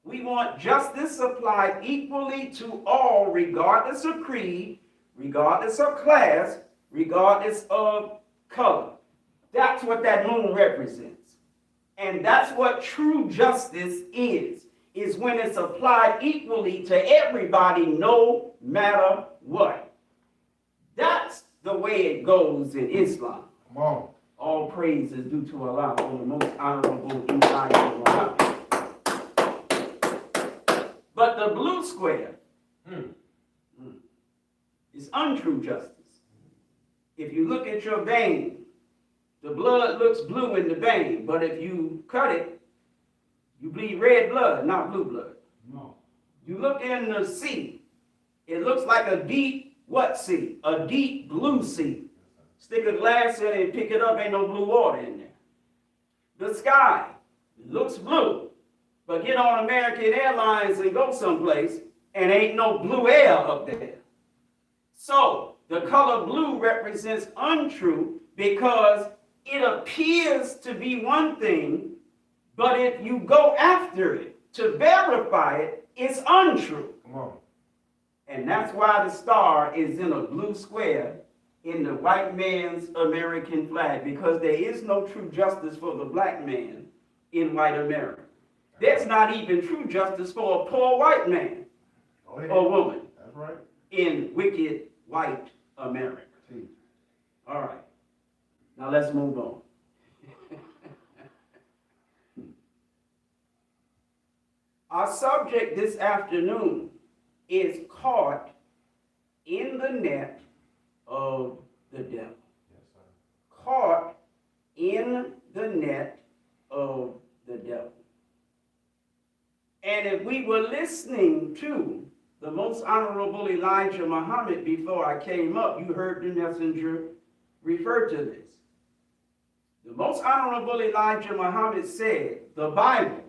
We want justice applied equally to all, regardless of creed, regardless of class, regardless of color. That's what that moon represents. And that's what true justice is when it's applied equally to everybody, no matter what. That's the way it goes in Islam. Come on. All praise is due to Allah, on the most honorable Ibrahim Muhammad. But the blue square is untrue justice. If you look at your vein, the blood looks blue in the vein, but if you cut it, you bleed red blood, not blue blood. No. You look in the sea, it looks like a deep, what sea? A deep blue sea. Stick a glass in it and pick it up, ain't no blue water in there. The sky looks blue, but get on American Airlines and go someplace and ain't no blue air up there. So the color blue represents untrue because it appears to be one thing, but if you go after it to verify it, it's untrue. Come on. And that's why the star is in a blue square in the white man's American flag, because there is no true justice for the black man in white America. There's not even true justice for a poor white man or woman That's right. in wicked white America. All right. Now let's move on. Our subject this afternoon is caught in the net of the devil. Yes, sir. Caught in the net of the devil. And if we were listening to the most honorable Elijah Muhammad before I came up, you heard the messenger refer to this. The most honorable Elijah Muhammad said the Bible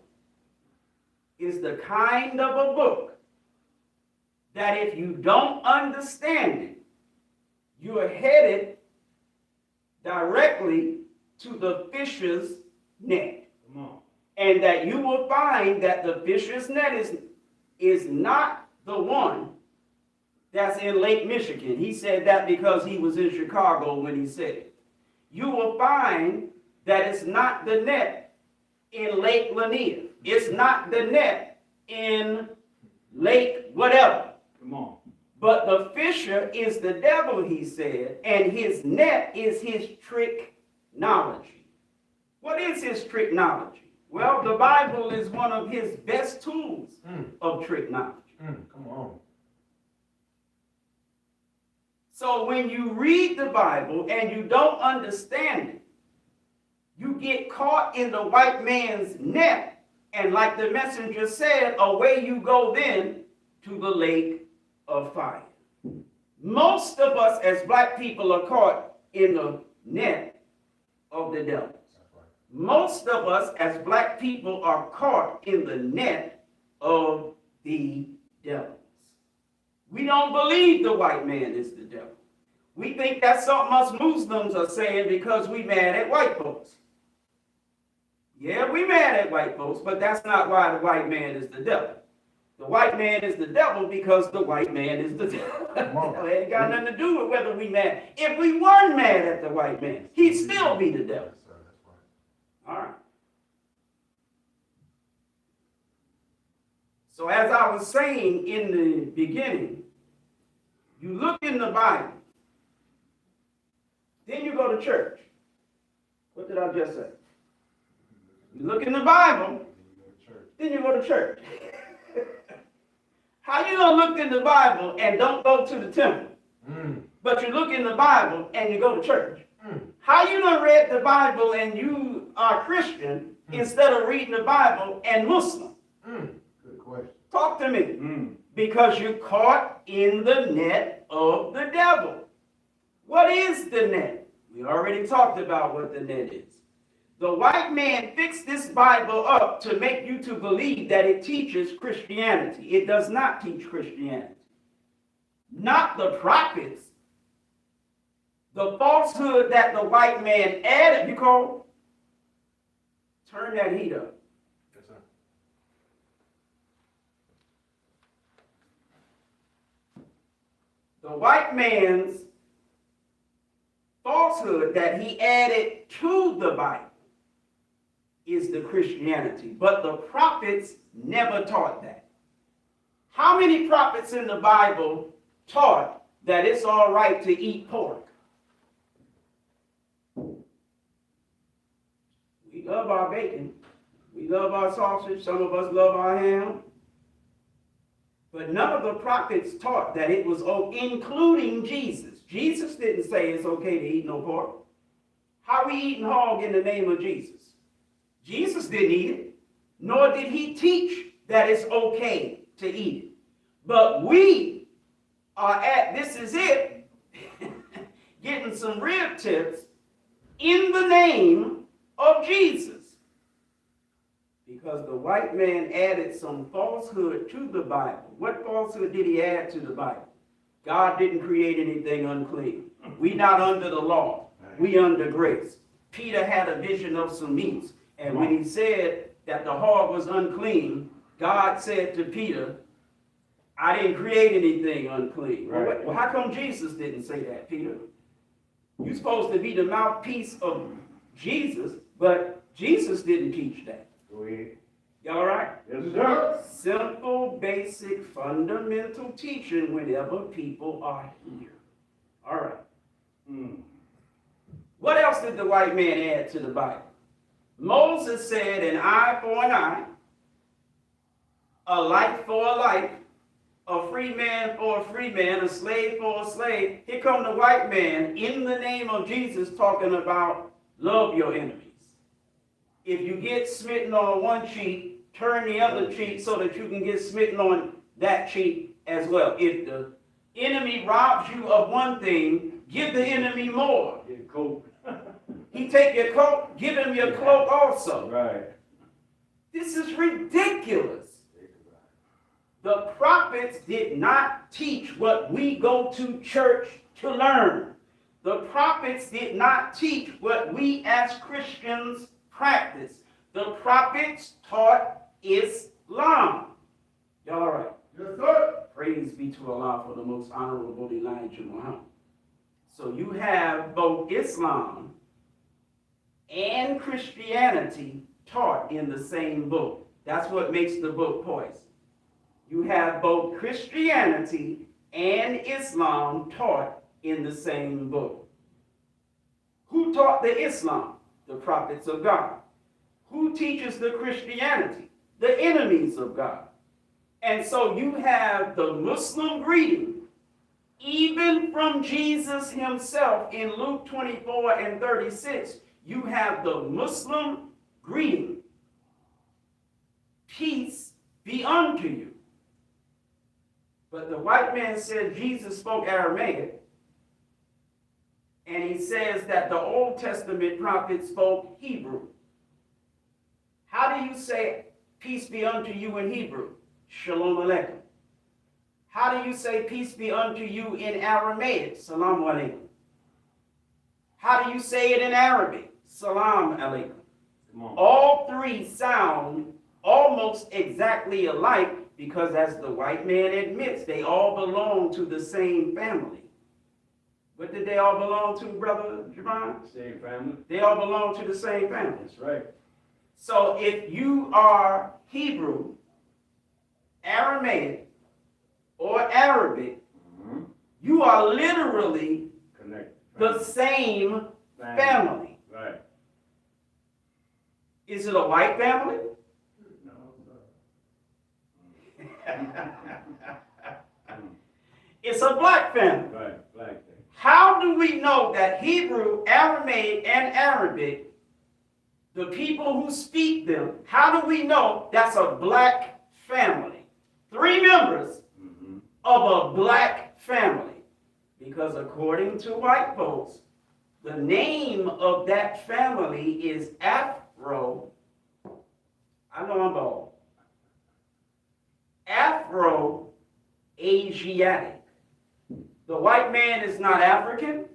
is the kind of a book that if you don't understand it, you are headed directly to the fisher's net. Come on. And that you will find that the fisher's net is not the one that's in Lake Michigan. He said that because he was in Chicago when he said it. You will find that it's not the net in Lake Lanier. It's not the net in Lake whatever. Come on. But the fisher is the devil, he said, and his net is his tricknology. What is his tricknology? Well, the Bible is one of his best tools of tricknology. Come on. So when you read the Bible and you don't understand it, you get caught in the white man's net, and like the messenger said, away you go then to the lake of fire. Most of us as black people are caught in the net of the devil. Most of us as black people are caught in the net of the devils. We don't believe the white man is the devil. We think that's something us Muslims are saying because we mad at white folks. Yeah, we mad at white folks, but that's not why the white man is the devil. The white man is the devil because the white man is the devil. It ain't got nothing to do with whether we mad. If we weren't mad at the white man, he'd still be the devil. Yes, sir. That's right. All right. So as I was saying in the beginning, you look in the Bible, then you go to church. What did I just say? You look in the Bible, then you go to church. How you gonna look in the Bible and don't go to the temple? But you look in the Bible and you go to church. How you done read the Bible and you are Christian instead of reading the Bible and Muslim? Good question. Talk to me. Because you're caught in the net of the devil. What is the net? We already talked about what the net is. The white man fixed this Bible up to make you to believe that it teaches Christianity. It does not teach Christianity. Not the prophets. The falsehood that the white man added, you call? Turn that heat up. Yes, sir. The white man's falsehood that he added to the Bible is the Christianity. But the prophets never taught that. How many prophets in the Bible taught that it's all right to eat pork? We love our bacon. We love our sausage. Some of us love our ham. But none of the prophets taught that it was, including Jesus. Jesus didn't say it's okay to eat no pork. How we eating hog in the name of Jesus? Jesus didn't eat it, nor did he teach that it's okay to eat it. But we are at, this is it, getting some rib tips in the name of Jesus. Because the white man added some falsehood to the Bible. What falsehood did he add to the Bible? God didn't create anything unclean. We not under the law. We under grace. Peter had a vision of some meats. And when he said that the hog was unclean, God said to Peter, I didn't create anything unclean. Right. Well, how come Jesus didn't say that, Peter? You're supposed to be the mouthpiece of Jesus, but Jesus didn't teach that. Go ahead. Y'all all right? Yes, sir. Simple, basic, fundamental teaching whenever people are here. All right. Hmm. What else did the white man add to the Bible? Moses said an eye for an eye, a life for a life, a free man for a free man, a slave for a slave. Here come the white man in the name of Jesus talking about love your enemies. If you get smitten on one cheek, turn the other cheek so that you can get smitten on that cheek as well. If the enemy robs you of one thing, give the enemy more. Get coat. He take your coat, give him your cloak also. Right. This is ridiculous. The prophets did not teach what we go to church to learn. The prophets did not teach what we as Christians practice. The prophets taught Islam. Y'all all right? Yes, sir. Praise be to Allah for the most honorable Elijah Muhammad. So you have both Islam and Christianity taught in the same book. That's what makes the book poison. You have both Christianity and Islam taught in the same book. Who taught the Islam? The prophets of God. Who teaches the Christianity? The enemies of God. And so you have the Muslim greeting, even from Jesus himself in Luke 24 and 36. You have the Muslim greeting. Peace be unto you. But the white man said Jesus spoke Aramaic, and he says that the Old Testament prophets spoke Hebrew. How do you say peace be unto you in Hebrew? Shalom Aleichem. How do you say peace be unto you in Aramaic? Salam Alaikum. How do you say it in Arabic? Salam Alaikum. All three sound almost exactly alike because, as the white man admits, they all belong to the same family. What did they all belong to, Brother Javon? Same family. They all belong to the same family. That's right. So if you are Hebrew, Aramaic, or Arabic, you are literally Connected. the same family. Right. Is it a white family? No, It's a black family. right. Black thing. How do we know that Hebrew, Aramaic, and Arabic, the people who speak them, how do we know that's a black family? 3 members of a black family. Because according to white folks, the name of that family is Afro. I know I'm bald. Afro-Asiatic. The white man is not African.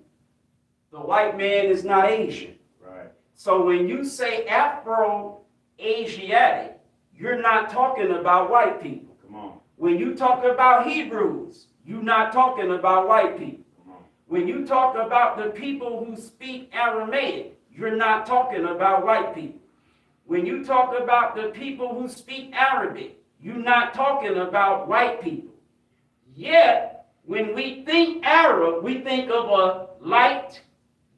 The white man is not Asian. Right. So when you say Afro-Asiatic, you're not talking about white people. Come on. When you talk about Hebrews, you're not talking about white people. Come on. When you talk about the people who speak Aramaic, you're not talking about white people. When you talk about the people who speak Arabic, you're not talking about white people. Yet, when we think Arab, we think of a light,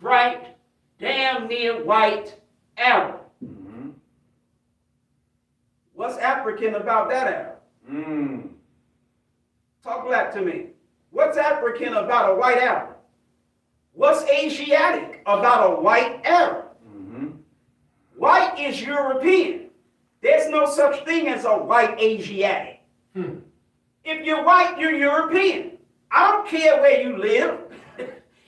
bright, damn near white Arab. What's African about that Arab? Talk black to me. What's African about a white Arab? What's Asiatic about a white Arab? White is European. There's no such thing as a white Asiatic. If you're white, you're European. I don't care where you live.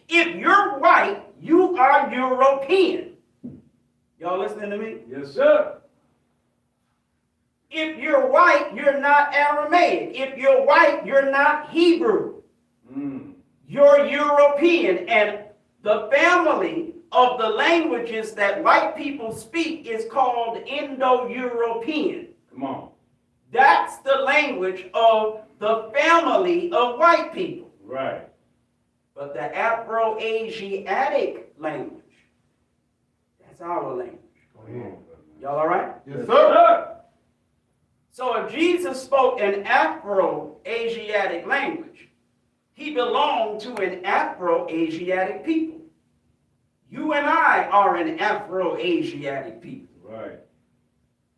If you're white, you are European. Y'all listening to me? Yes, sir. If you're white, you're not Aramaic. If you're white, you're not Hebrew. You're European. And the family of the languages that white people speak is called Indo-European. Come on. That's the language of the family of white people. Right. But the Afro-Asiatic language, that's our language. Come on. Y'all all right? Yes, sir. So if Jesus spoke an Afro-Asiatic language, he belonged to an Afro-Asiatic people. You and I are an Afro-Asiatic people. Right.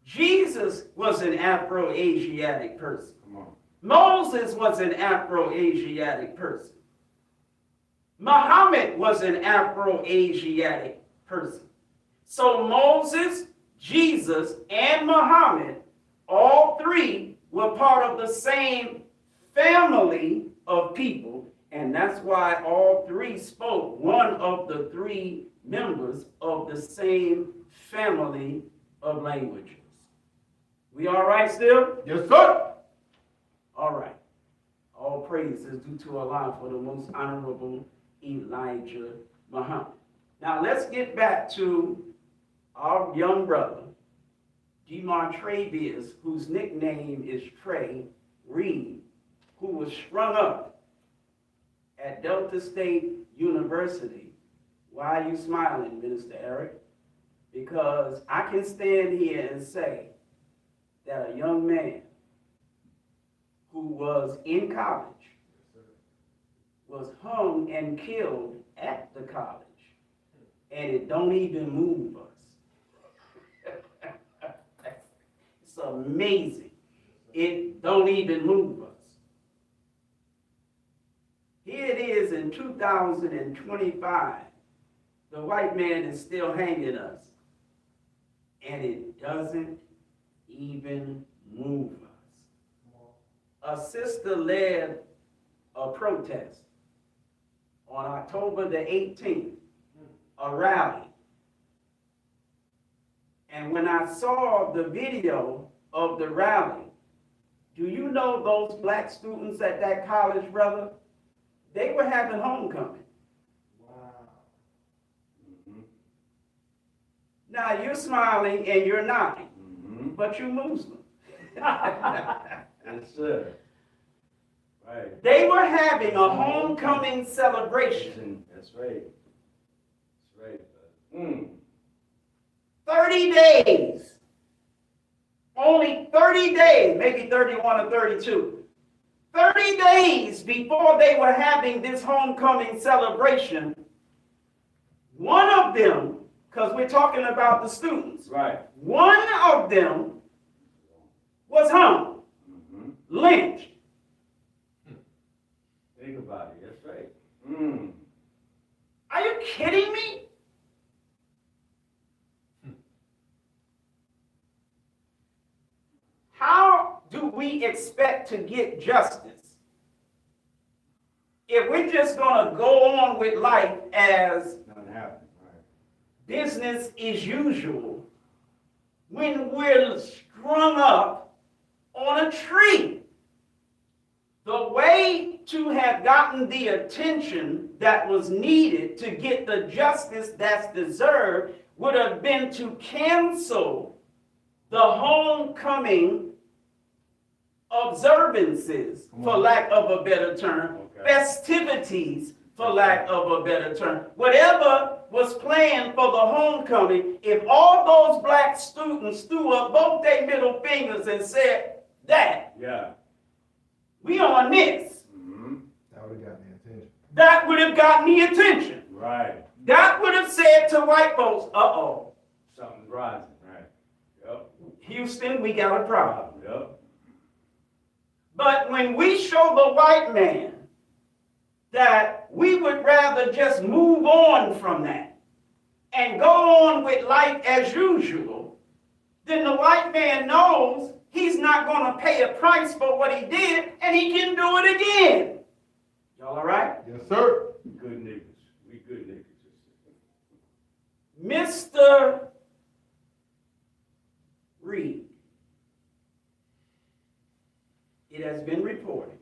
Jesus was an Afro-Asiatic person. Come on. Moses was an Afro-Asiatic person. Muhammad was an Afro-Asiatic person. So Moses, Jesus, and Muhammad, all three were part of the same family of people, and that's why all three spoke one of the three members of the same family of languages. We all right still? Yes, sir. All right. All praise is due to Allah for the most honorable Elijah Muhammad. Now let's get back to our young brother, Demartravius, whose nickname is Trey Reed, who was sprung up at Delta State University. Why are you smiling, Minister Eric? Because I can stand here and say that a young man who was in college was hung and killed at the college, and it don't even move us. It's amazing. It don't even move us. Here it is in 2025. The white man is still hanging us, and it doesn't even move us. A sister led a protest on October the 18th, a rally. And when I saw the video of the rally, do you know those black students at that college, brother? They were having homecoming. Wow. Now you're smiling and you're nodding, but you're Muslim. Yes, sir. Right. They were having a homecoming celebration. That's right. That's right. 30 days. Only 30 days, maybe 31 or 32. 30 days before they were having this homecoming celebration, one of them, because we're talking about the students, Right. one of them was hung, lynched. Think about it. That's right. Are you kidding me? How do we expect to get justice if we're just going to go on with life as Nothing happened. Right. business as usual when we're strung up on a tree? The way to have gotten the attention that was needed to get the justice that's deserved would have been to cancel the homecoming observances, for lack of a better term, festivities, for lack of a better term. Whatever was planned for the homecoming, if all those black students threw up both their middle fingers and said that, Yeah. we on this, That would have gotten the attention. that would have gotten the attention. Right. That would have said to white folks, uh-oh, Something's rising. Right. Yep. Houston, we got a problem. Yep. But when we show the white man that we would rather just move on from that and go on with life as usual, then the white man knows he's not going to pay a price for what he did, and he can do it again. Y'all all right? Yes, sir. Good niggas. We good niggas. Mr. Reed, it has been reported.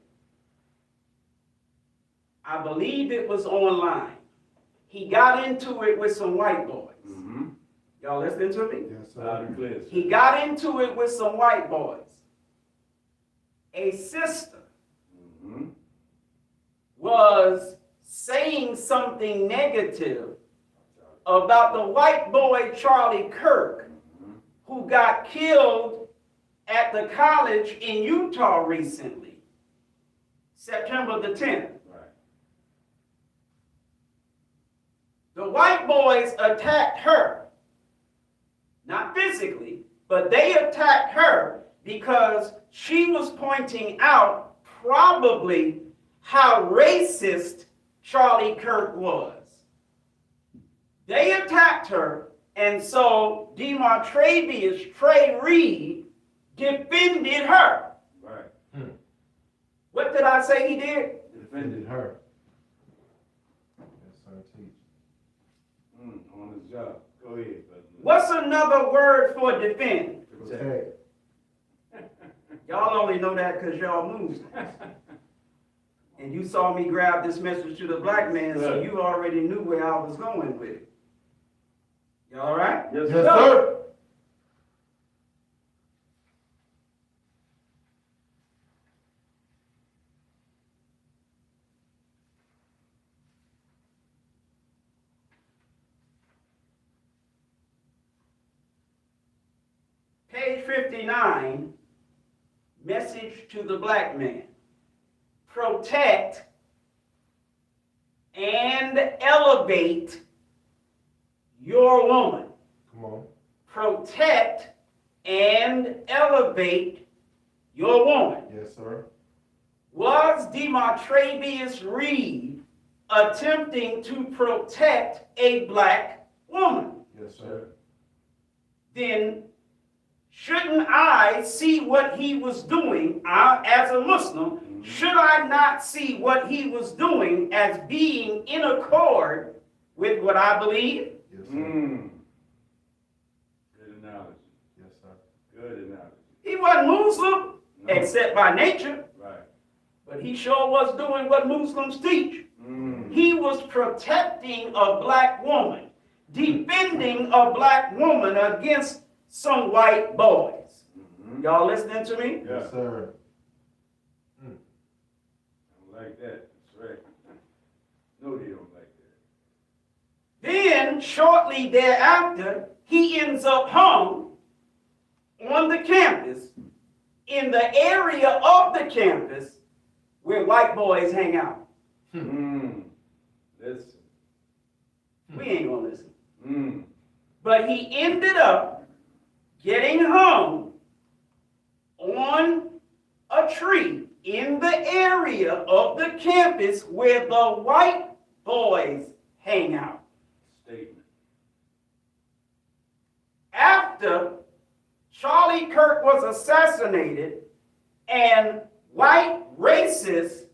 I believe it was online. He got into it with some white boys. Mm-hmm. Y'all listening to me? Yes, Loud sir. and clear, sir. He got into it with some white boys. A sister Mm-hmm. was saying something negative about the white boy Charlie Kirk, who got killed at the college in Utah recently, September the 10th. Right. The white boys attacked her, not physically, but they attacked her because she was pointing out probably how racist Charlie Kirk was. They attacked her, and so Demartravius Trey Reed defended her. Right. What did I say he did? Defended her. Yes, sir, teach. On the job. Go ahead, brother. What's another word for defend? Protect. Y'all only know that because y'all Muslims. And you saw me grab this message to the black man, so you already knew where I was going with it. Y'all all right? Yes, Yes, sir. Page 59, message to the black man. Protect and elevate your woman. Come on. Protect and elevate your woman. Yes, sir. Was Demartravius Reed attempting to protect a black woman? Yes, sir. Then shouldn't I see what he was doing as a Muslim? Should I not see what he was doing as being in accord with what I believe? Yes, sir. Good analogy. Yes, sir. Good analogy. He wasn't Muslim, No. except by nature, Right. but he sure was doing what Muslims teach. He was protecting a black woman, defending a black woman against some white boys. Y'all listening to me? Yeah. Yes, sir. I don't like that. That's right. No, they don't like that. Then, shortly thereafter, he ends up hung on the campus, in the area of the campus where white boys hang out. Listen. We ain't gonna listen. But he ended up getting hung on a tree in the area of the campus where the white boys hang out. Statement. After Charlie Kirk was assassinated and white racists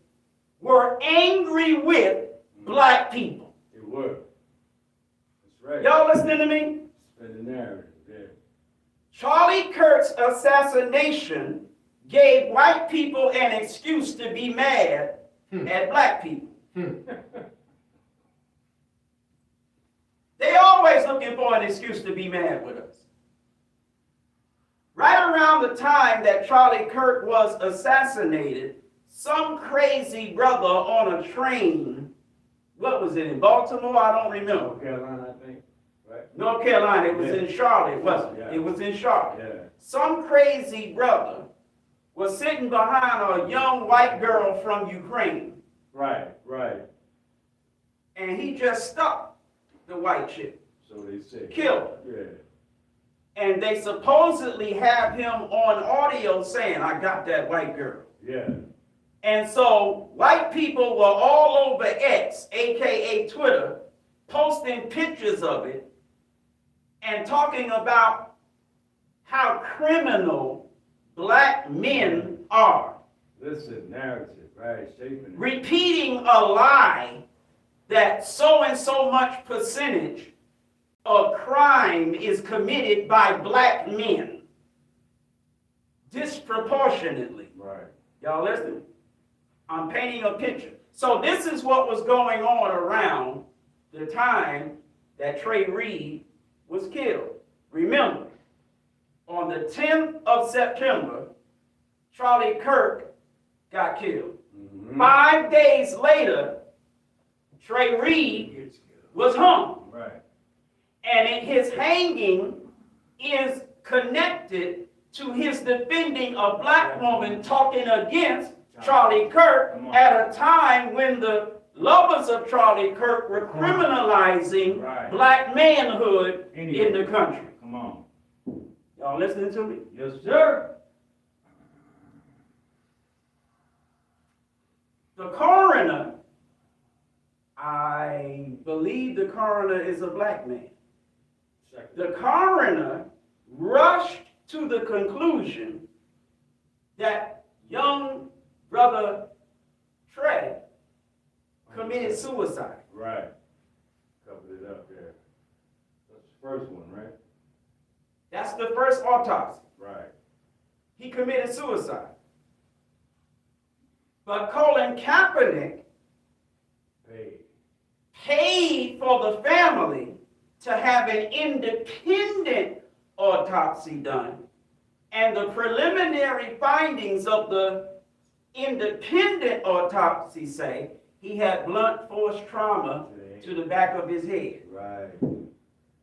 were angry with black people. It worked. That's right. Y'all listening to me? Spin the narrative there. Charlie Kirk's assassination gave white people an excuse to be mad at black people. They always looking for an excuse to be mad with us. Right around the time that Charlie Kirk was assassinated, some crazy brother on a train, what was it, in Baltimore? I don't remember. North Carolina, I think. Right? North Carolina, it was Yeah. in Charlotte, wasn't it? Yeah. It was in Charlotte. Yeah. Some crazy brother was sitting behind a young white girl from Ukraine, Right. and he just stopped the white chick, So they say. killed her. Yeah. And they supposedly have him on audio saying, "I got that white girl." Yeah. And so white people were all over X, aka Twitter, posting pictures of it and talking about how criminal black men are. Listen, narrative, right? Statement. Repeating a lie that so and so much percentage of crime is committed by black men disproportionately. Right. Y'all listening? I'm painting a picture. So this is what was going on around the time that Trey Reed was killed. Remember, on the 10th of September, Charlie Kirk got killed. 5 days later, Trey Reed was hung. Right. And his hanging is connected to his defending a black woman talking against Charlie Kirk at a time when the lovers of Charlie Kirk were criminalizing black manhood in the country. Come on. Y'all listening to me? Yes, sir. The coroner, I believe the coroner is a black man. The coroner rushed to the conclusion that young brother Trey committed suicide. Right. Covered it up there. That's the first one, right? That's the first autopsy. Right. He committed suicide. But Colin Kaepernick paid for the family to have an independent autopsy done. And the preliminary findings of the independent autopsy say he had blunt force trauma to the back of his head. Right.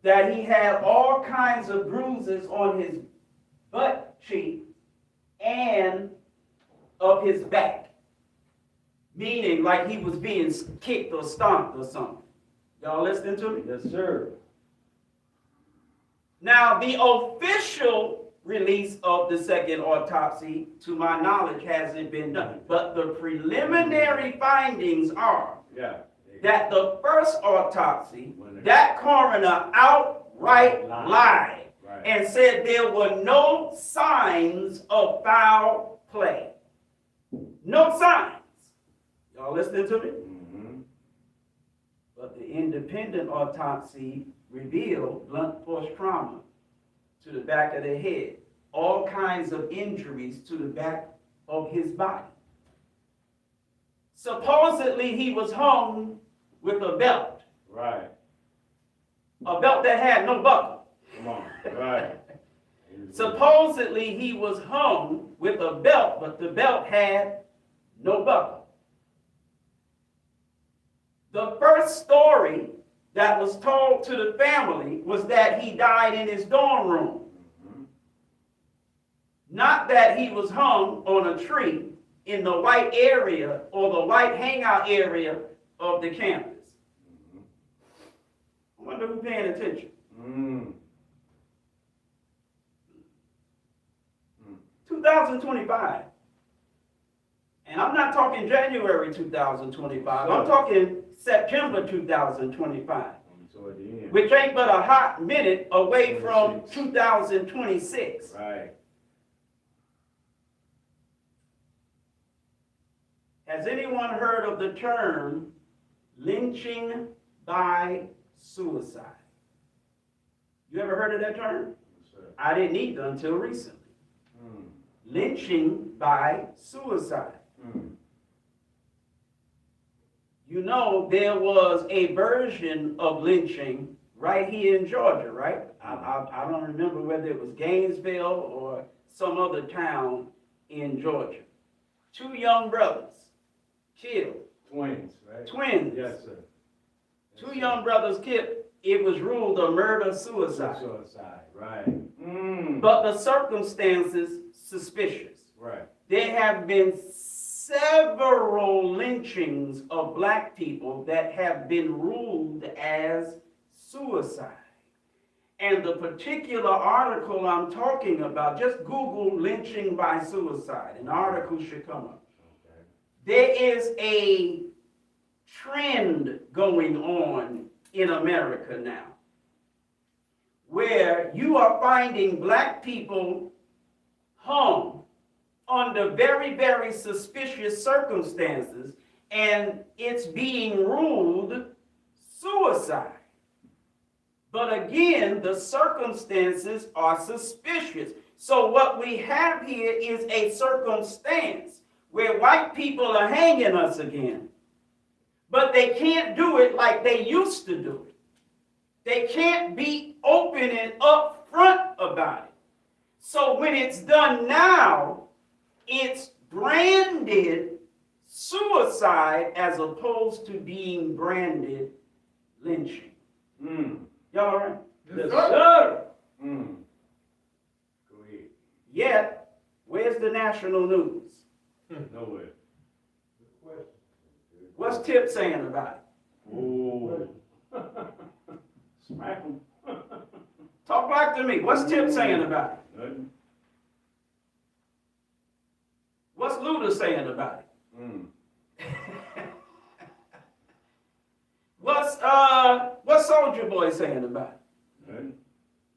That he had all kinds of bruises on his butt cheek and of his back. Meaning like he was being kicked or stomped or something. Y'all listening to me? Yes, sir. Now, the official release of the second autopsy, to my knowledge, hasn't been done. But the preliminary findings are that the first autopsy, that coroner outright lied and said there were no signs of foul play. No signs. Y'all listening to me? Mm-hmm. But the independent autopsy revealed blunt force trauma to the back of the head, all kinds of injuries to the back of his body. Supposedly he was hung with a belt. Right. A belt that had no buckle. Come on. Right. Supposedly he was hung with a belt, but the belt had no buckle. The first story that was told to the family was that he died in his dorm room. Mm-hmm. Not that he was hung on a tree in the white area or the white hangout area of the campus. Mm-hmm. I wonder who's paying attention. Mm. 2025. And I'm not talking January 2025. I'm talking September 2025. Toward the end. Which ain't but a hot minute away from 2026. Right. Has anyone heard of the term lynching by suicide? You ever heard of that term? Yes, sir. I didn't either until recently. Mm. Lynching by suicide. Mm. You know, there was a version of lynching right here in Georgia, right? I don't remember whether it was Gainesville or some other town in Georgia. 2 young brothers killed. Twins, right? Twins. Yes, sir. Yes, 2 young brothers killed. It was ruled a murder-suicide. Suicide, right. Mm. But the circumstances suspicious. Right. There have been several lynchings of black people that have been ruled as suicide. And the particular article I'm talking about, just Google lynching by suicide. An article should come up. Okay. There is a trend going on in America now where you are finding black people hung under very, very suspicious circumstances, and it's being ruled suicide. But again, the circumstances are suspicious. So what we have here is a circumstance where white people are hanging us again, but they can't do it like they used to do it. They can't be open and upfront about it. So when it's done now, it's branded suicide as opposed to being branded lynching. Mm. Y'all all right? Yes, sir. Mm. Go ahead. Yet, where's the national news? Nowhere. What's Tip saying about it? Oh. Smack 'em. Talk back to me. What's Tip saying about it? Nothing. What's Luda saying about it? Mm. What's Soldier Boy saying about it? Nothing.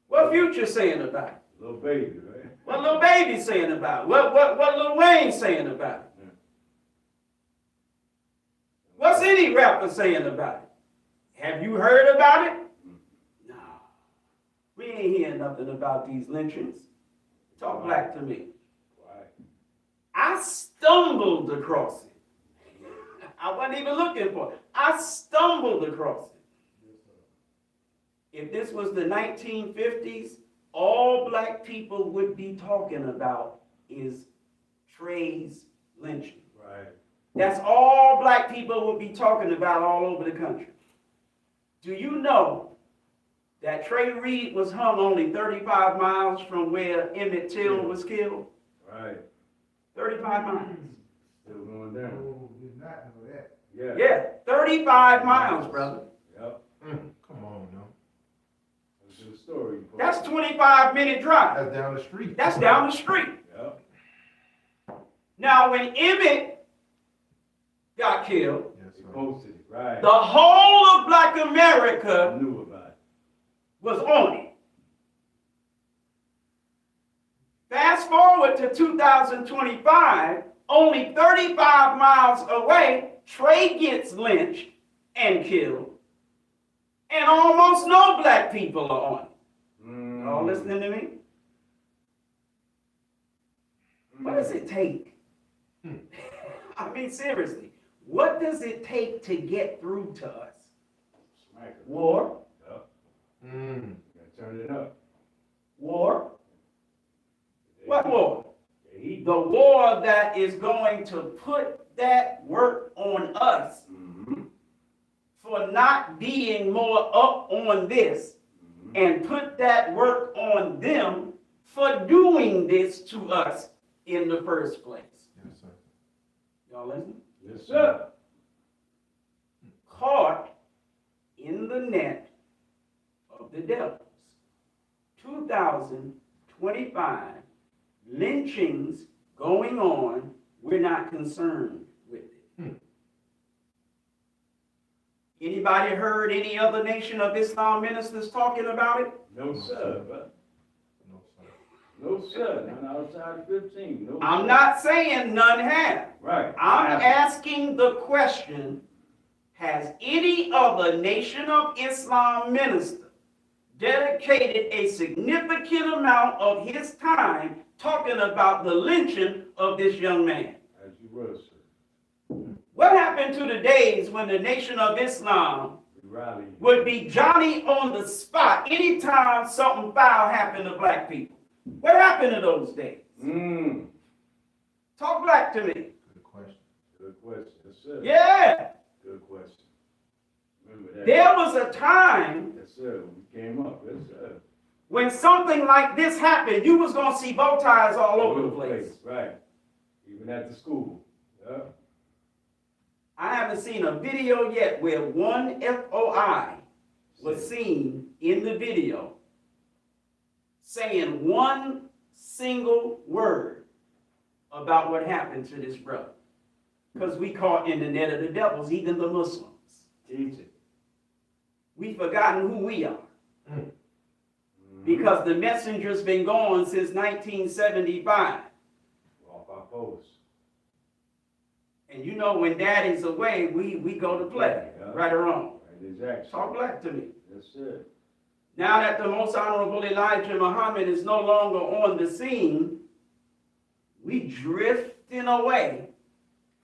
What Future saying about it? Little baby, right? What Lil Baby saying about it? What Lil Wayne saying about it? Yeah. What's any rapper saying about it? Have you heard about it? No. We ain't hearing nothing about these lynchings. Talk black to me. Why? I stumbled across it. I wasn't even looking for it. I stumbled across it. If this was the 1950s, all black people would be talking about is Trey's lynching. Right. That's all black people would be talking about all over the country. Do you know that Trey Reed was hung only 35 miles from where Emmett Till was killed? Right. 35 miles. Still going down. Oh, did not know that. Yeah. Yeah, 35 miles, brother. Yep. Come on, no. That's the story. That's 25-minute drive. That's down the street. That's down the street. Yep. Now, when Emmett got killed, Yes, He sir. posted it. Right. the whole of Black I America knew about it. was on it. Fast forward to 2025, only 35 miles away, Trey gets lynched and killed, and almost no black people are on it. Mm. Y'all listening to me? What does it take? I mean, seriously, what does it take to get through to us? Smack 'em. War, Yep. Mm. Gotta turn it up. war. What war? The heat. The war that is going to put that work on us Mm-hmm. for not being more up on this Mm-hmm. and put that work on them for doing this to us in the first place. Yes, sir. Y'all listen? Yes, sir. Caught in the net of the devils. 2025 lynchings going on, we're not concerned with it. Anybody heard any other Nation of Islam ministers talking about it? No, sir. Brother. No, sir. No, sir. None outside of 15. No, I'm sir. not saying none have. Right. I'm asking the question, has any other Nation of Islam minister dedicated a significant amount of his time talking about the lynching of this young man? As you were, sir. What happened to the days when the Nation of Islam We rallied. would be Johnny on the spot anytime something foul happened to black people? What happened to those days? Mm. Talk black to me. Good question. Good question. Yes, sir. Yeah. Good question. Remember that. There was a time Yes, sir. We came up. Yes, sir. when something like this happened, you was going to see bow ties all over the place. Right. Even at the school. Yeah. I haven't seen a video yet where one FOI was seen in the video saying one single word about what happened to this brother. Because we caught in the net of the devils, even the Muslims. Teach it. We've forgotten who we are. Mhm. Because the messenger's been gone since 1975. Off our post. And you know when daddy's away, we go to play, Yeah. right or wrong. Right, exactly. Talk black to me. Yes, sir. Now that the most honorable Elijah Muhammad is no longer on the scene, we drifting away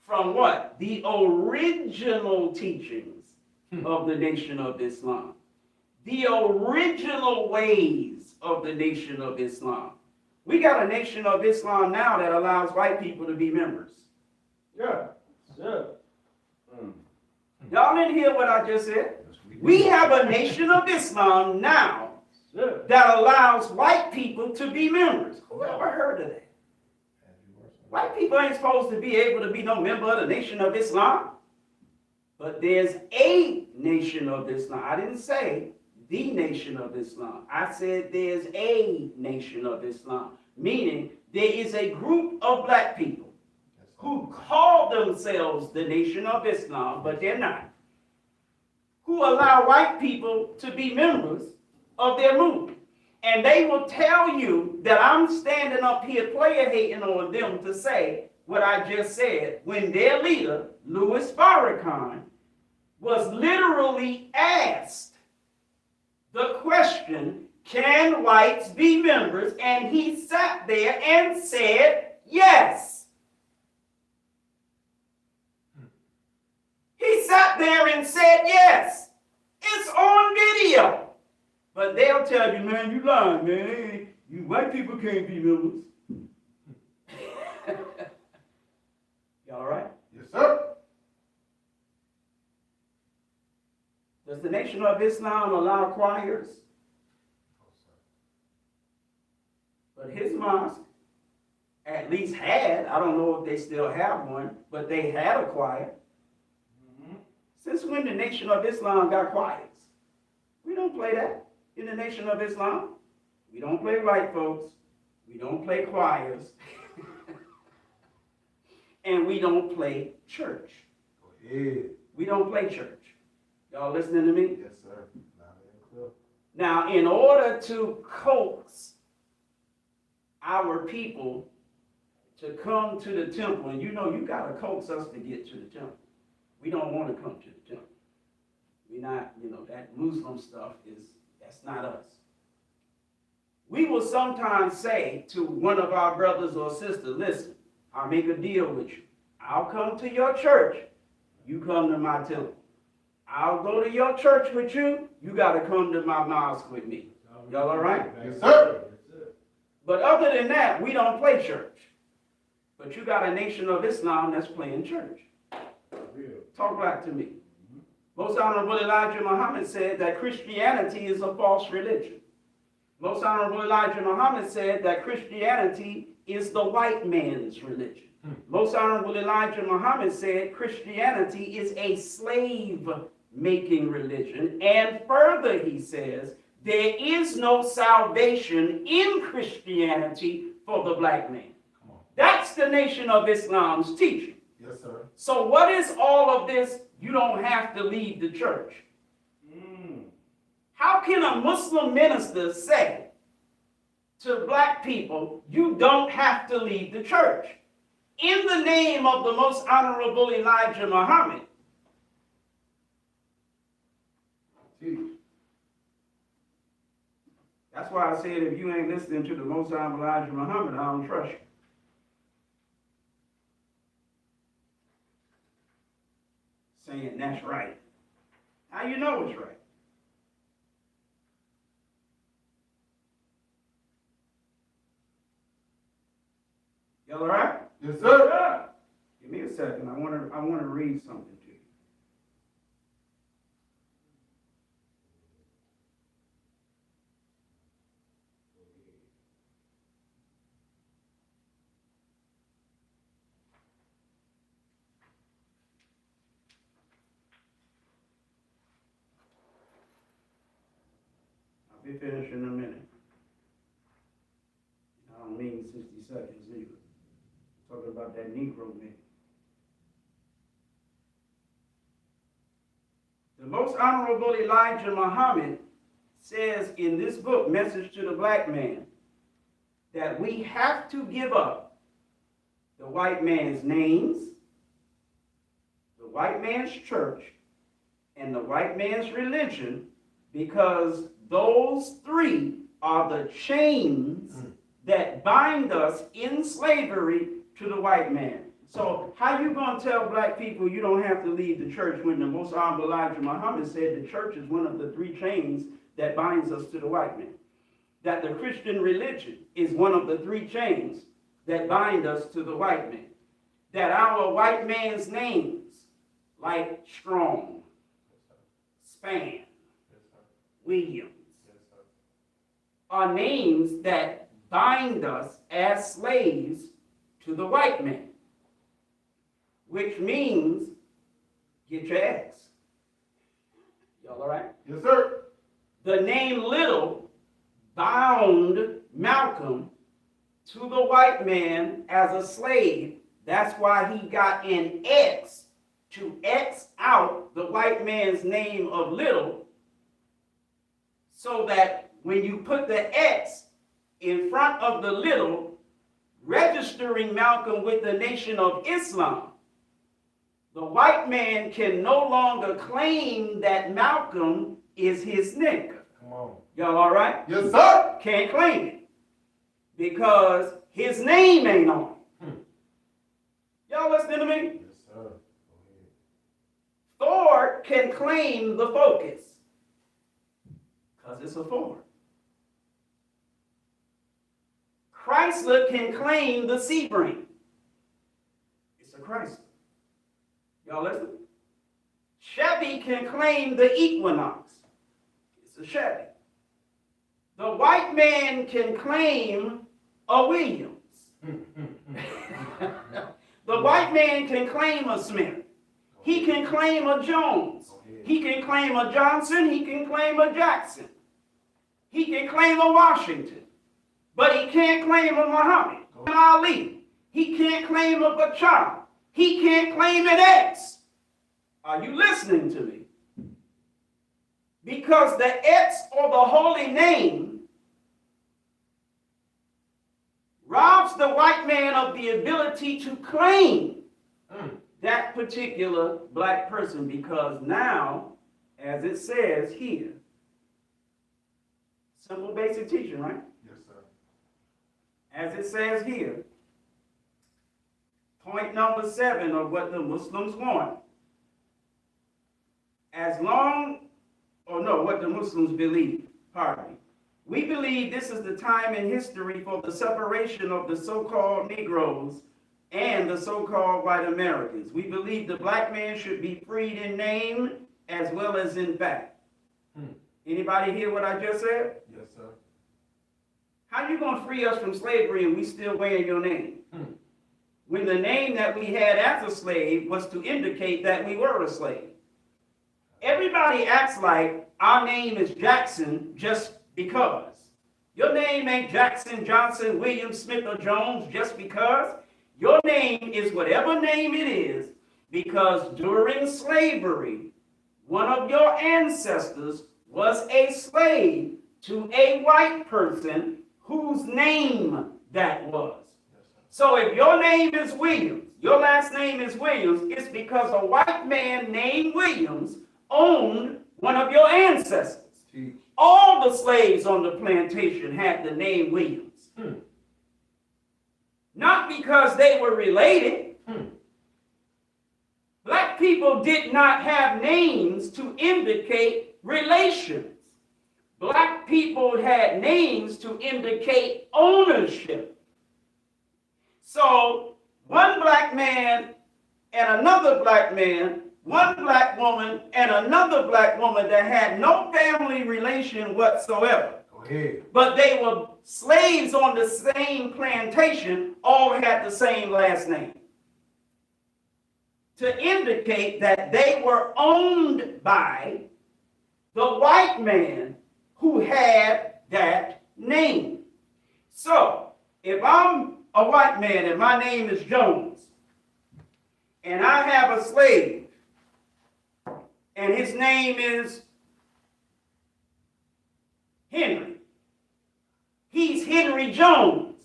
from what? The original teachings of the Nation of Islam. The original ways of the Nation of Islam. We got a Nation of Islam now that allows white people to be members. Yeah, yeah. Y'all didn't hear what I just said? Yes, We have a Nation of Islam now Yeah. that allows white people to be members. Who ever heard of that? White people ain't supposed to be able to be no member of the Nation of Islam. But there's a Nation of Islam. I didn't say the Nation of Islam. I said there's a Nation of Islam. Meaning there is a group of black people who call themselves the Nation of Islam, but they're not, who allow white people to be members of their movement. And they will tell you that I'm standing up here player hating on them to say what I just said, when their leader, Louis Farrakhan, was literally asked the question, can whites be members? And he sat there and said, yes. He sat there and said, yes. It's on video. But they'll tell you, man, you lying, man. You white people can't be members. Y'all all right? Yes, sir. Does the Nation of Islam allow choirs? But his mosque at least had, I don't know if they still have one, but they had a choir. Since when the Nation of Islam got choirs? We don't play that in the Nation of Islam. We don't play white folks. We don't play choirs. And we don't play church. Go ahead. We don't play church. Y'all listening to me? Yes, sir. Loud and clear. Now, in order to coax our people to come to the temple, and you know you got to coax us to get to the temple. We don't want to come to the temple. We're not, that Muslim stuff that's not us. We will sometimes say to one of our brothers or sisters, listen, I'll make a deal with you. I'll come to your church. You come to my temple. I'll go to your church with you. You got to come to my mosque with me. Y'all all right? Yes, sir. But other than that, we don't play church. But you got a Nation of Islam that's playing church. Talk back to me. Most Honorable Elijah Muhammad said that Christianity is a false religion. Most Honorable Elijah Muhammad said that Christianity is the white man's religion. Most Honorable Elijah Muhammad said Christianity is a slave-making religion. And further, he says, there is no salvation in Christianity for the black man. That's the Nation of Islam's teaching. Yes, sir. So what is all of this? You don't have to leave the church. How can a Muslim minister say to black people, you don't have to leave the church? In the name of the Most Honorable Elijah Muhammad. That's why I said if you ain't listening to the Most Honorable Elijah Muhammad, I don't trust you. Saying that's right. How you know it's right? Y'all all right? Yes, sir. Give me a second. I want to read something to you. I'll be finished in a minute. I don't mean 60 seconds either. Talking about that Negro man. The Most Honorable Elijah Muhammad says in this book, Message to the Black Man, that we have to give up the white man's names, the white man's church, and the white man's religion, because those three are the chains that bind us in slavery to the white man. So how you gonna tell black people you don't have to leave the church when the Most Honorable Elijah Muhammad said the church is one of the 3 chains that binds us to the white man? That the Christian religion is one of the 3 chains that bind us to the white man. That our white man's names, like Strong, Span, Williams, are names that bind us as slaves to the white man. Which means, get your ass. Y'all all right? Yes, sir. The name Little bound Malcolm to the white man as a slave. That's why he got an X to X out the white man's name of Little, so that when you put the X in front of the Little, registering Malcolm with the Nation of Islam, the white man can no longer claim that Malcolm is his nigga. Come on. Y'all all right? Yes, sir. Can't claim it because his name ain't on it. Y'all listening to me? Yes, sir. Go ahead. Ford can claim the Focus because it's a Ford. Chrysler can claim the Sebring. It's a Chrysler. Y'all listen? Chevy can claim the Equinox. It's a Chevy. The white man can claim a Williams. The white man can claim a Smith. He can claim a Jones. He can claim a Johnson. He can claim a Jackson. He can claim a Washington. But he can't claim a Muhammad Ali. He can't claim a Bachar. He can't claim an X. Are you listening to me? Because the X or the holy name robs the white man of the ability to claim that particular black person, because now, as it says here, simple basic teaching, right? Yes, sir. As it says here, point number 7 of what the Muslims want. What the Muslims believe, pardon me. We believe this is the time in history for the separation of the so-called Negroes and the so-called white Americans. We believe the black man should be freed in name as well as in fact. Anybody hear what I just said? Yes, sir. How you going to free us from slavery and we still wearing your name? When the name that we had as a slave was to indicate that we were a slave. Everybody acts like our name is Jackson just because. Your name ain't Jackson, Johnson, Williams, Smith, or Jones just because. Your name is whatever name it is, because during slavery, one of your ancestors was a slave to a white person whose name that was. So if your name is Williams, your last name is Williams, it's because a white man named Williams owned one of your ancestors. Teach. All the slaves on the plantation had the name Williams. Not because they were related. Black people did not have names to indicate relations. Black people had names to indicate ownership. So one black man and another black man, one black woman and another black woman that had no family relation whatsoever, Go ahead. but they were slaves on the same plantation, all had the same last name, to indicate that they were owned by the white man who had that name. So if I'm a white man and my name is Jones, and I have a slave, and his name is Henry. He's Henry Jones.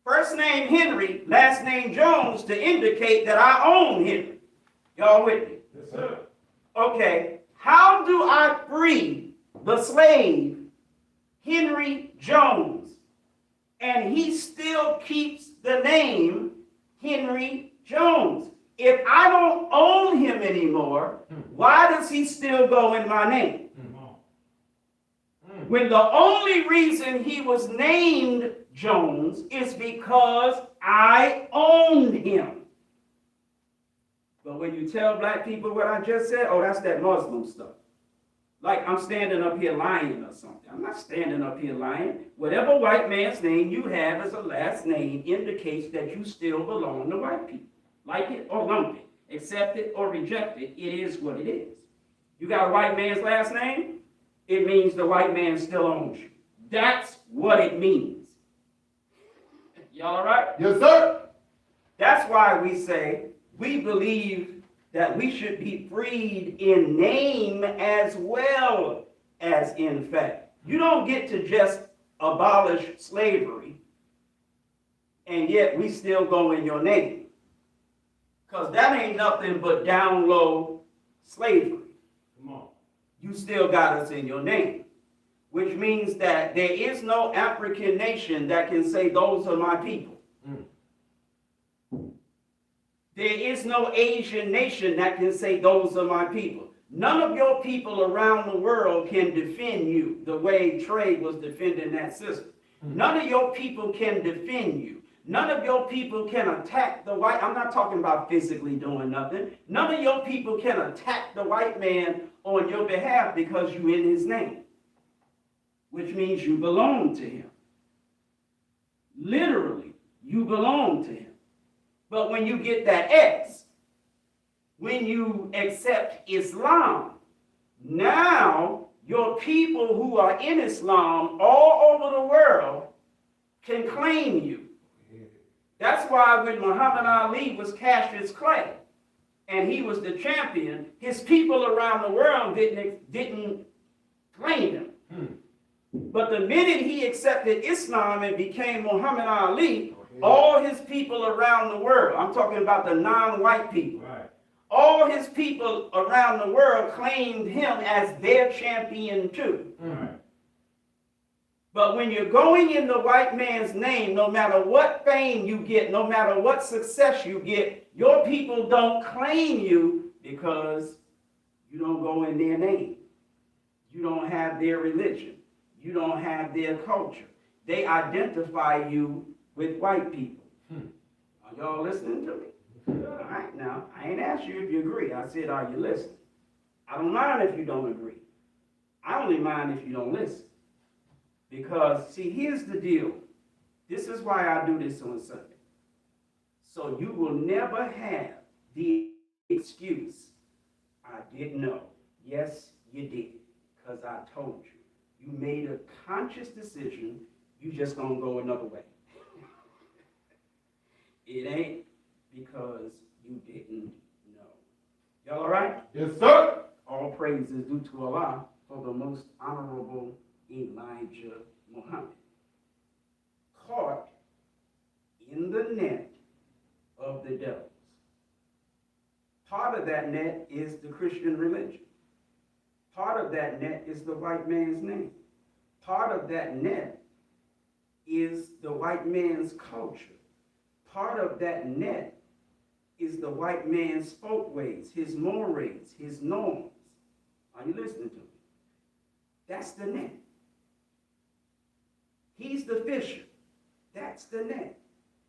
First name Henry, last name Jones, to indicate that I own Henry. Y'all with me? Yes, sir. Okay, how do I free the slave Henry Jones, and he still keeps the name Henry Jones. If I don't own him anymore, why does he still go in my name? Come on. When the only reason he was named Jones is because I owned him. But when you tell black people what I just said, oh, that's that Muslim stuff. Like I'm standing up here lying or something. I'm not standing up here lying. Whatever white man's name you have as a last name indicates that you still belong to white people. Like it or lump it, accept it or reject it, it is what it is. You got a white man's last name, it means the white man still owns you. That's what it means. Y'all all right? Yes, sir. That's why we say we believe that we should be freed in name as well as in fact. You don't get to just abolish slavery and yet we still go in your name. Because that ain't nothing but down low slavery. Come on. You still got us in your name. Which means that there is no African nation that can say those are my people. There is no Asian nation that can say those are my people. None of your people around the world can defend you the way Trey was defending that sister. None of your people can defend you. None of your people can attack the white. I'm not talking about physically doing nothing. None of your people can attack the white man on your behalf because you in his name, which means you belong to him. Literally, you belong to him. But when you get that X, when you accept Islam, now your people who are in Islam all over the world can claim you. That's why when Muhammad Ali was Cassius Clay and he was the champion, his people around the world didn't claim him. But the minute he accepted Islam and became Muhammad Ali, all his people around the world, I'm talking about the non-white people, Right. all his people around the world claimed him as their champion too. Right. But when you're going in the white man's name, no matter what fame you get, no matter what success you get, your people don't claim you because you don't go in their name. You don't have their religion. You don't have their culture. They identify you with white people. Are y'all listening to me? All right, now, I ain't asked you if you agree. I said, are you listening? I don't mind if you don't agree. I only mind if you don't listen. Because, see, here's the deal. This is why I do this on Sunday. So you will never have the excuse, I didn't know. Yes, you did, because I told you. You made a conscious decision, you just gonna go another way. It ain't because you didn't know. Y'all all right? Yes, sir. All praise is due to Allah for the most honorable Elijah Muhammad, caught in the net of the devils. Part of that net is the Christian religion. Part of that net is the white man's name. Part of that net is the white man's culture. Part of that net is the white man's folkways, his mores, his norms. Are you listening to me? That's the net. He's the fisher. That's the net.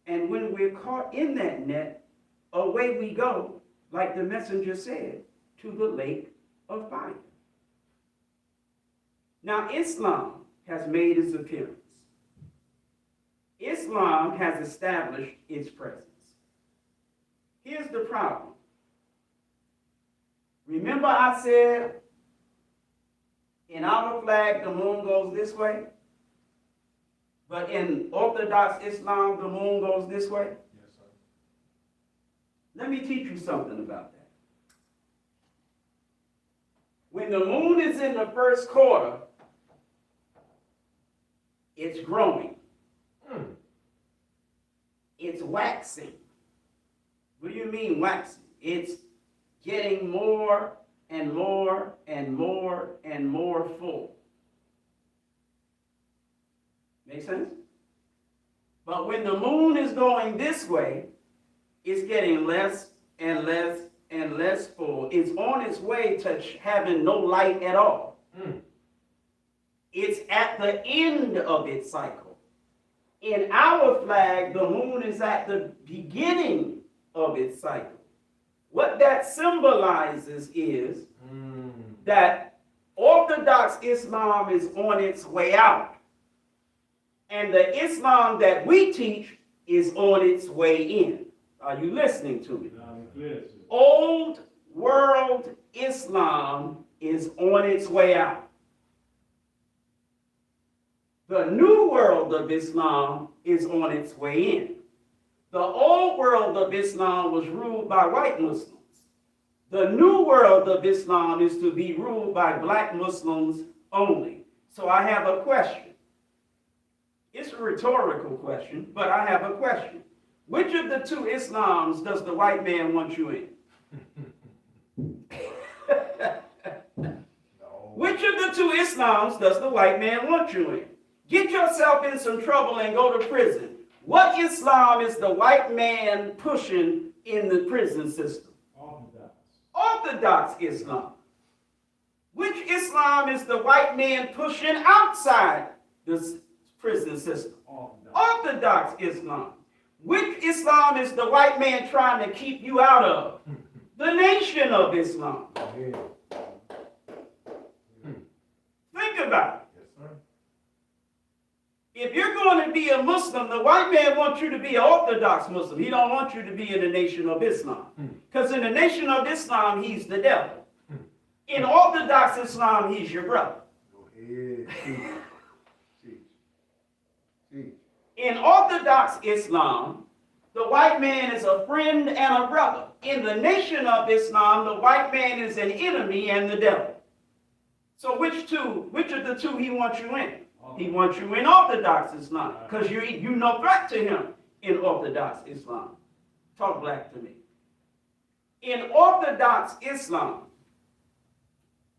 And when we're caught in that net, away we go, like the messenger said, to the lake of fire. Now, Islam has made its appearance. Islam has established its presence. Here's the problem. Remember I said, in our flag, the moon goes this way, but in Orthodox Islam, the moon goes this way? Yes, sir. Let me teach you something about that. When the moon is in the first quarter, it's growing. It's waxing. What do you mean waxing? It's getting more and more and more and more full. Make sense? But when the moon is going this way, It's getting less and less and less full. It's on its way to having no light at all. It's at the end of its cycle. In our flag, the moon is at the beginning of its cycle. What that symbolizes is that Orthodox Islam is on its way out. And the Islam that we teach is on its way in. Are you listening to me? Loud and clear, sir. Old world Islam is on its way out. The new world of Islam is on its way in. The old world of Islam was ruled by white Muslims. The new world of Islam is to be ruled by black Muslims only. So I have a question. It's a rhetorical question, but I have a question. Which of the two Islams does the white man want you in? Which of the two Islams does the white man want you in? Get yourself in some trouble and go to prison. What Islam is the white man pushing in the prison system? Orthodox. Orthodox Islam. Which Islam is the white man pushing outside the prison system? Orthodox. Orthodox Islam. Which Islam is the white man trying to keep you out of? The Nation of Islam. Think about it. Yes, sir. If you're going to be a Muslim, the white man wants you to be an Orthodox Muslim. He don't want you to be in the Nation of Islam. Because in the Nation of Islam, he's the devil. In Orthodox Islam, he's your brother. Go ahead. Teach. Teach. In Orthodox Islam, the white man is a friend and a brother. In the Nation of Islam, the white man is an enemy and the devil. So which of the two he wants you in? He wants you in Orthodox Islam because you no threat to him in Orthodox Islam. Talk black to me. In Orthodox Islam,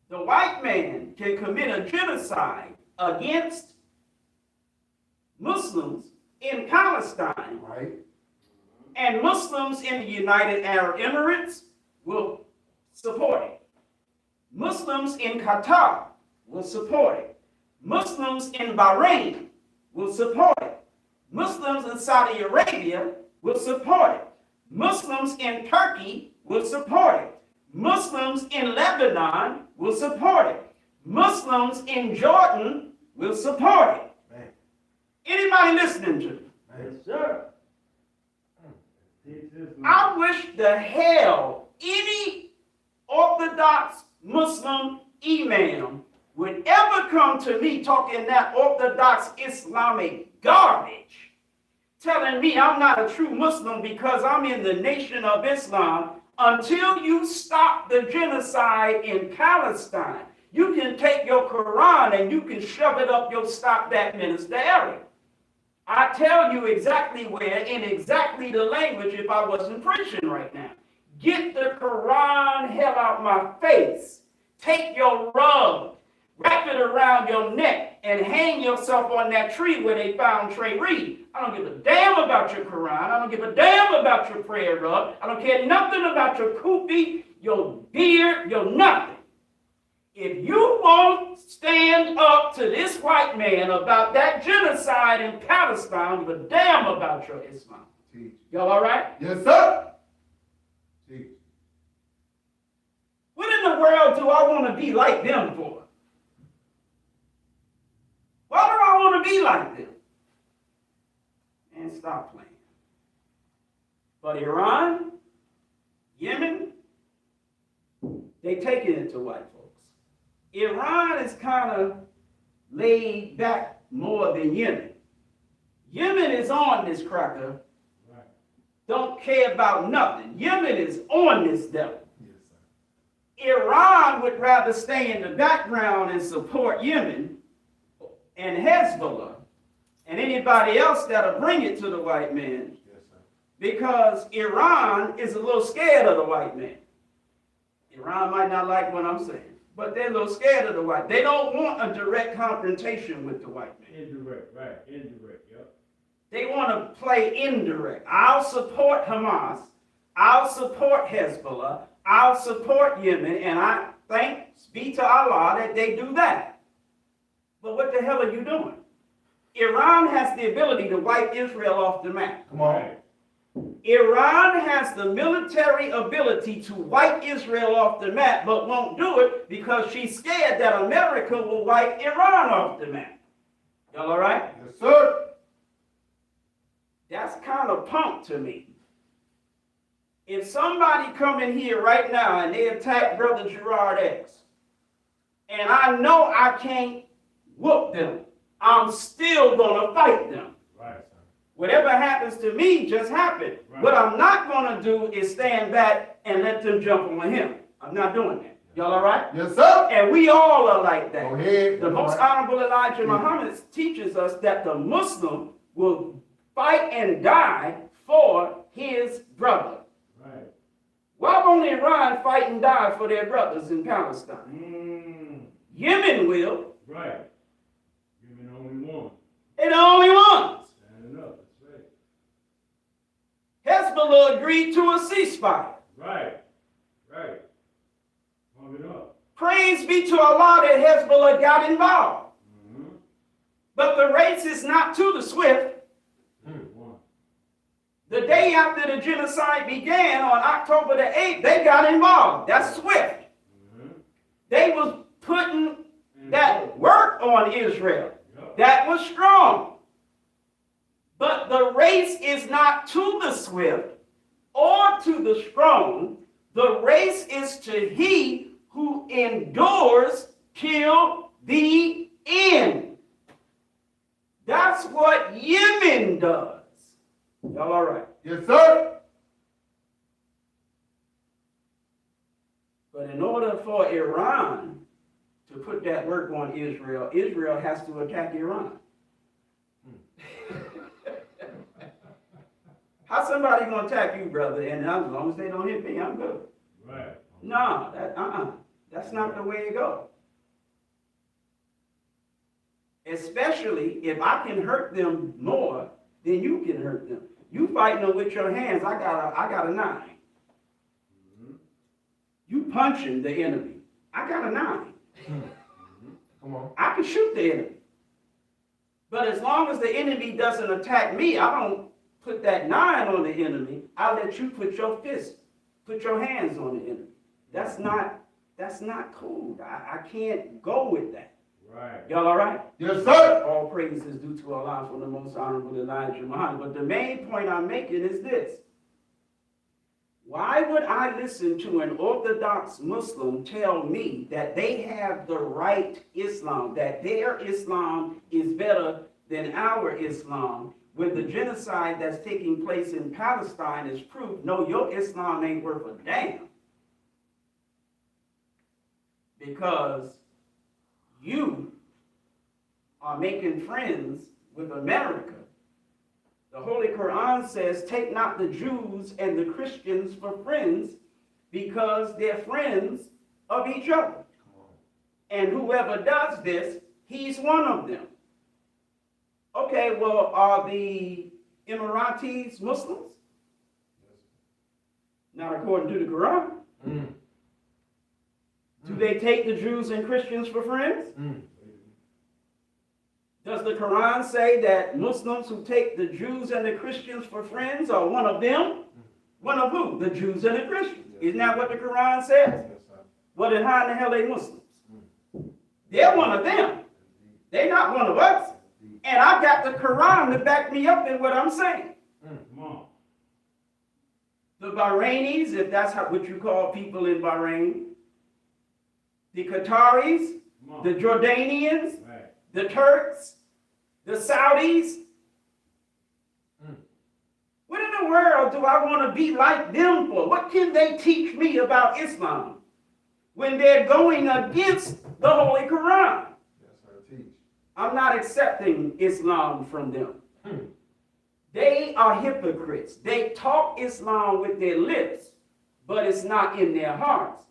the white man can commit a genocide against Muslims in Palestine, Right. and Muslims in the United Arab Emirates will support it. Muslims in Qatar will support it. Muslims in Bahrain will support it. Muslims in Saudi Arabia will support it. Muslims in Turkey will support it. Muslims in Lebanon will support it. Muslims in Jordan will support it. Man. Anybody listening to me? Man. Yes, sir. Teach Islam. I wish the hell any Orthodox Muslim imam would ever come to me talking that Orthodox Islamic garbage, telling me I'm not a true Muslim because I'm in the Nation of Islam, until you stop the genocide in Palestine. You can take your Quran and you can shove it up your Stop That Minister area. I tell you exactly where, in exactly the language, if I wasn't preaching right now. Get the Quran hell out my face. Take your rug, wrap it around your neck, and hang yourself on that tree where they found Trey Reed. I don't give a damn about your Quran. I don't give a damn about your prayer rug. I don't care nothing about your kufi, your beard, your nothing. If you won't stand up to this white man about that genocide in Palestine, I don't give a damn about your Islam. Teach. Y'all all right? Yes, sir. Teach. What in the world do I want to be like them for? Why do I want to be like them? And stop playing. But Iran, Yemen, they taking it to white folks. Iran is kind of laid back more than Yemen. Yemen is on this cracker. Right. Don't care about nothing. Yemen is on this devil. Yes, sir. Iran would rather stay in the background and support Yemen and Hezbollah and anybody else that'll bring it to the white man, Yes, sir. because Iran is a little scared of the white man. Iran might not like what I'm saying, but they're a little scared of the white. They don't want a direct confrontation with the white man. Indirect, right. Indirect, yep. They want to play indirect. I'll support Hamas, I'll support Hezbollah. I'll support Yemen, and I thanks be to Allah that they do that. But what the hell are you doing? Iran has the ability to wipe Israel off the map. Come on. Iran has the military ability to wipe Israel off the map, but won't do it because she's scared that America will wipe Iran off the map. Y'all all right? Yes, sir. That's kind of punk to me. If somebody come in here right now and they attack Brother Gerard X, and I know I can't whoop them, I'm still gonna fight them. Right, son. Whatever happens to me just happened. Right. What I'm not gonna do is stand back and let them jump on him. I'm not doing that. Y'all all right? Yes, sir. And we all are like that. Go ahead. The most honorable Elijah Muhammad teaches us that the Muslim will fight and die for his brother. Right. Why won't Iran fight and die for their brothers in Palestine? Yemen will. Right. You're the only one. They're the only ones. Standing up. That's right. Hezbollah agreed to a ceasefire. Right. Right. Pump it up. Praise be to Allah that Hezbollah got involved. But the race is not to the swift. The day after the genocide began, on October the 8th, they got involved. That's swift. They was putting that work on Israel. That was strong. But the race is not to the swift or to the strong. The race is to he who endures till the end. That's what Yemen does. Y'all all right? Yes, sir. But in order for Iran to put that work on Israel, Israel has to attack Iran. How somebody gonna attack you, brother? And as long as they don't hit me, I'm good. Right. No, that's not the way it goes. Especially if I can hurt them more than you can hurt them. You fighting them with your hands. I got a 9. You punching the enemy. I got a 9. Come on. I can shoot the enemy. But as long as the enemy doesn't attack me, I don't put that 9 on the enemy. I let you put your fist, put your hands on the enemy. That's not cool. I can't go with that. Right. Y'all all right? Yes, sir. All praise is due to Allah for the most honorable Elijah Muhammad. But the main point I'm making is this. Why would I listen to an Orthodox Muslim tell me that they have the right Islam, that their Islam is better than our Islam, when the genocide that's taking place in Palestine is proof? No, your Islam ain't worth a damn. Because you are making friends with America. The Holy Quran says, take not the Jews and the Christians for friends, because they're friends of each other. And whoever does this, he's one of them. Okay, well, are the Emiratis Muslims? Not according to the Quran. Do they take the Jews and Christians for friends? Does the Quran say that Muslims who take the Jews and the Christians for friends are one of them? One of who? The Jews and the Christians. Isn't that what the Quran says? Well, then how in the hell are they Muslims? They're one of them. They're not one of us. And I got the Quran to back me up in what I'm saying. Come on. The Bahrainis, if that's what you call people in Bahrain, the Qataris, the Jordanians, Right. the Turks, the Saudis. What in the world do I want to be like them for? What can they teach me about Islam when they're going against the Holy Quran? Yes, sir. Teach. I'm not accepting Islam from them. They are hypocrites. They talk Islam with their lips, but it's not in their hearts.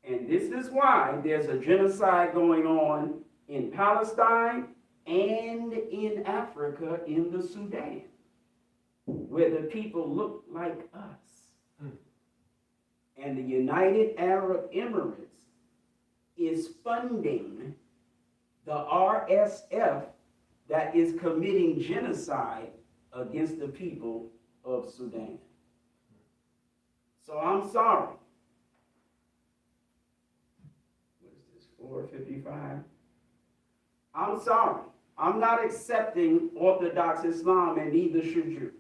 And this is why there's a genocide going on in Palestine and in Africa, in the Sudan, where the people look like us. And the United Arab Emirates is funding the RSF that is committing genocide against the people of Sudan. So I'm sorry. What is this, 4:55? I'm sorry. I'm not accepting Orthodox Islam, and neither should you.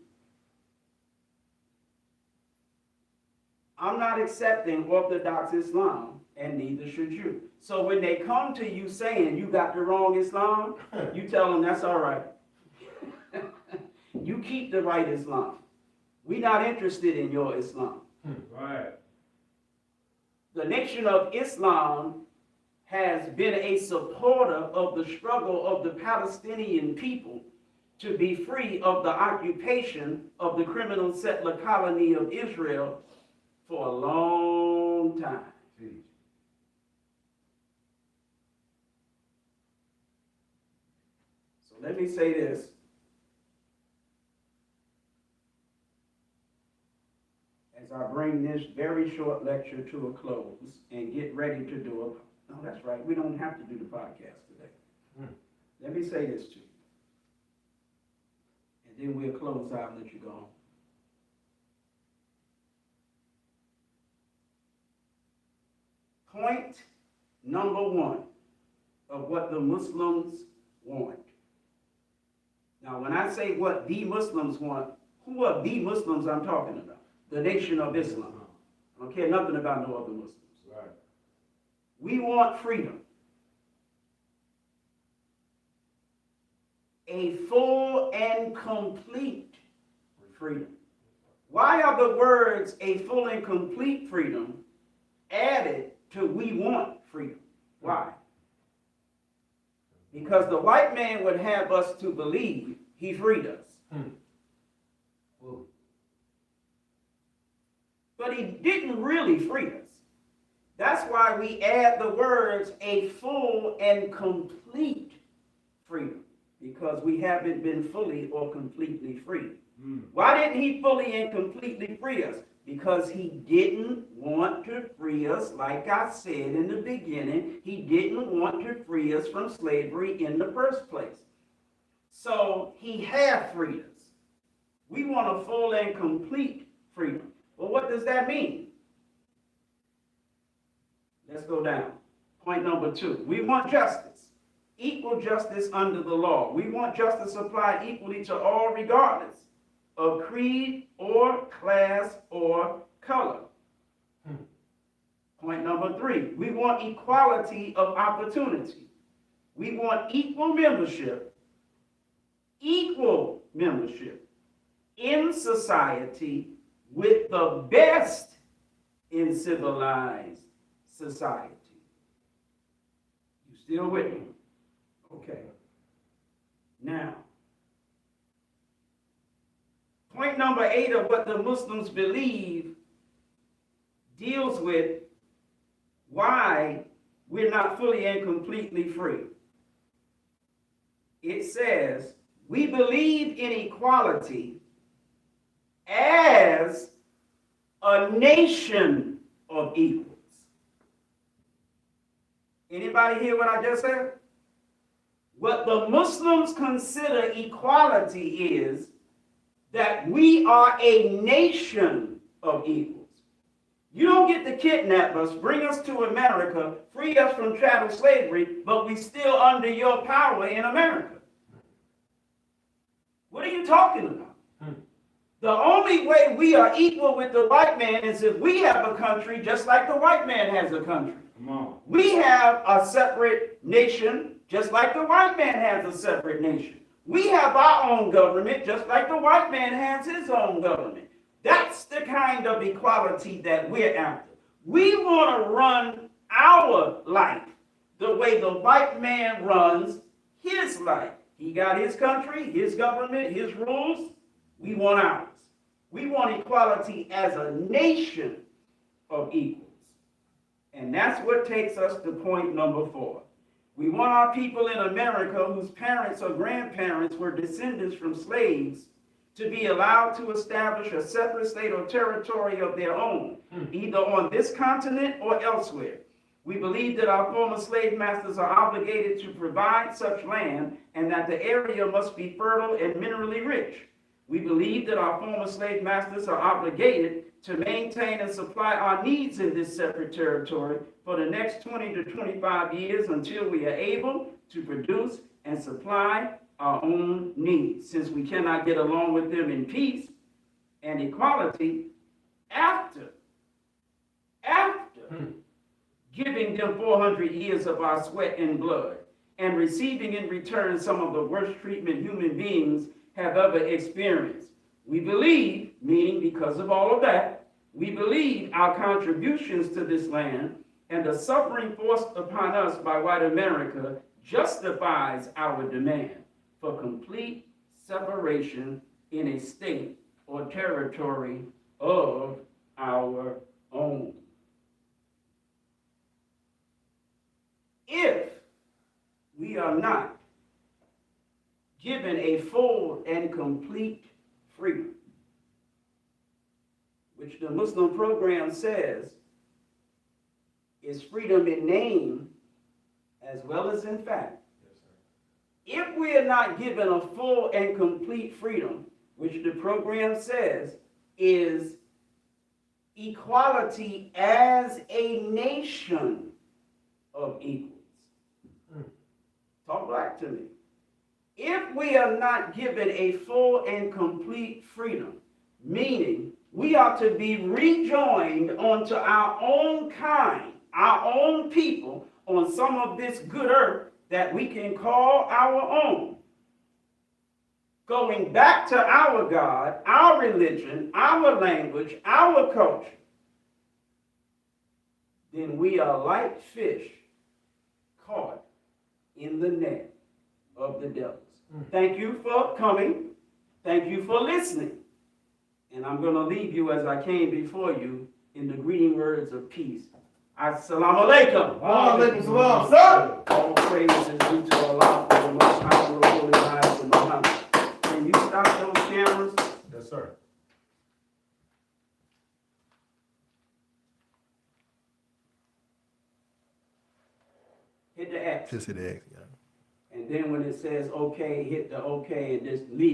I'm not accepting Orthodox Islam, and neither should you. So when they come to you saying you got the wrong Islam, you tell them that's all right. You keep the right Islam. We're not interested in your Islam. Right. The nation of Islam has been a supporter of the struggle of the Palestinian people to be free of the occupation of the criminal settler colony of Israel for a long time. Teach. So let me say this. As I bring this very short lecture to a close and get ready to do a, no, that's right, we don't have to do the podcast today. Let me say this to you. And then we'll close out and let you go home. Point number one of what the Muslims want. Now, when I say what the Muslims want, who are the Muslims I'm talking about? The Nation of Islam. I don't care nothing about no other Muslims. Right. We want freedom. A full and complete freedom. Why are the words a full and complete freedom added to we want freedom? Why? Because the white man would have us to believe he freed us. But he didn't really free us. That's why we add the words a full and complete freedom, because we haven't been fully or completely free. Why didn't he fully and completely free us? Because he didn't want to free us, like I said in the beginning, he didn't want to free us from slavery in the first place. So he had freed us. We want a full and complete freedom. Well, what does that mean? Let's go down. Point number 2. We want justice. Equal justice under the law. We want justice applied equally to all, regardless of creed or class or color. Point number 3. We want equality of opportunity. We want equal membership in society with the best in civilized society. You still with me? Okay. Now, point number 8 of what the Muslims believe deals with why we're not fully and completely free. It says, we believe in equality as a nation of equals. Anybody hear what I just said? What the Muslims consider equality is that we are a nation of equals. You don't get to kidnap us, bring us to America, free us from chattel slavery, but we still under your power in America. What are you talking about? The only way we are equal with the white man is if we have a country just like the white man has a country. Come on. We have a separate nation just like the white man has a separate nation. We have our own government just like the white man has his own government. That's the kind of equality that we're after. We want to run our life the way the white man runs his life. He got his country, his government, his rules. We want ours. We want equality as a nation of equals. And that's what takes us to point number 4. We want our people in America whose parents or grandparents were descendants from slaves to be allowed to establish a separate state or territory of their own, either on this continent or elsewhere. We believe that our former slave masters are obligated to provide such land and that the area must be fertile and minerally rich. We believe that our former slave masters are obligated to maintain and supply our needs in this separate territory for the next 20 to 25 years until we are able to produce and supply our own needs. Since we cannot get along with them in peace and equality after giving them 400 years of our sweat and blood and receiving in return some of the worst treatment human beings have ever experienced. We believe, meaning because of all of that, we believe our contributions to this land and the suffering forced upon us by white America justifies our demand for complete separation in a state or territory of our own. If we are not given a full and complete freedom, which the Muslim program says is freedom in name as well as in fact. If we are not given a full and complete freedom, which the program says is equality as a nation of equals. Talk back to me. If we are not given a full and complete freedom, meaning we are to be rejoined onto our own kind, our own people, on some of this good earth that we can call our own, going back to our God, our religion, our language, our culture, then we are like fish caught in the net of the devils. Thank you for coming. Thank you for listening. And I'm going to leave you as I came before you in the greeting words of peace. Assalamu alaikum. Wa alaikum salam, sir. All praise is due to Allah for the most honorable holy lives of Muhammad. Can you stop those cameras? Yes, sir. Hit the X. Just hit the X, yeah. And then when it says okay, hit the okay and just leave.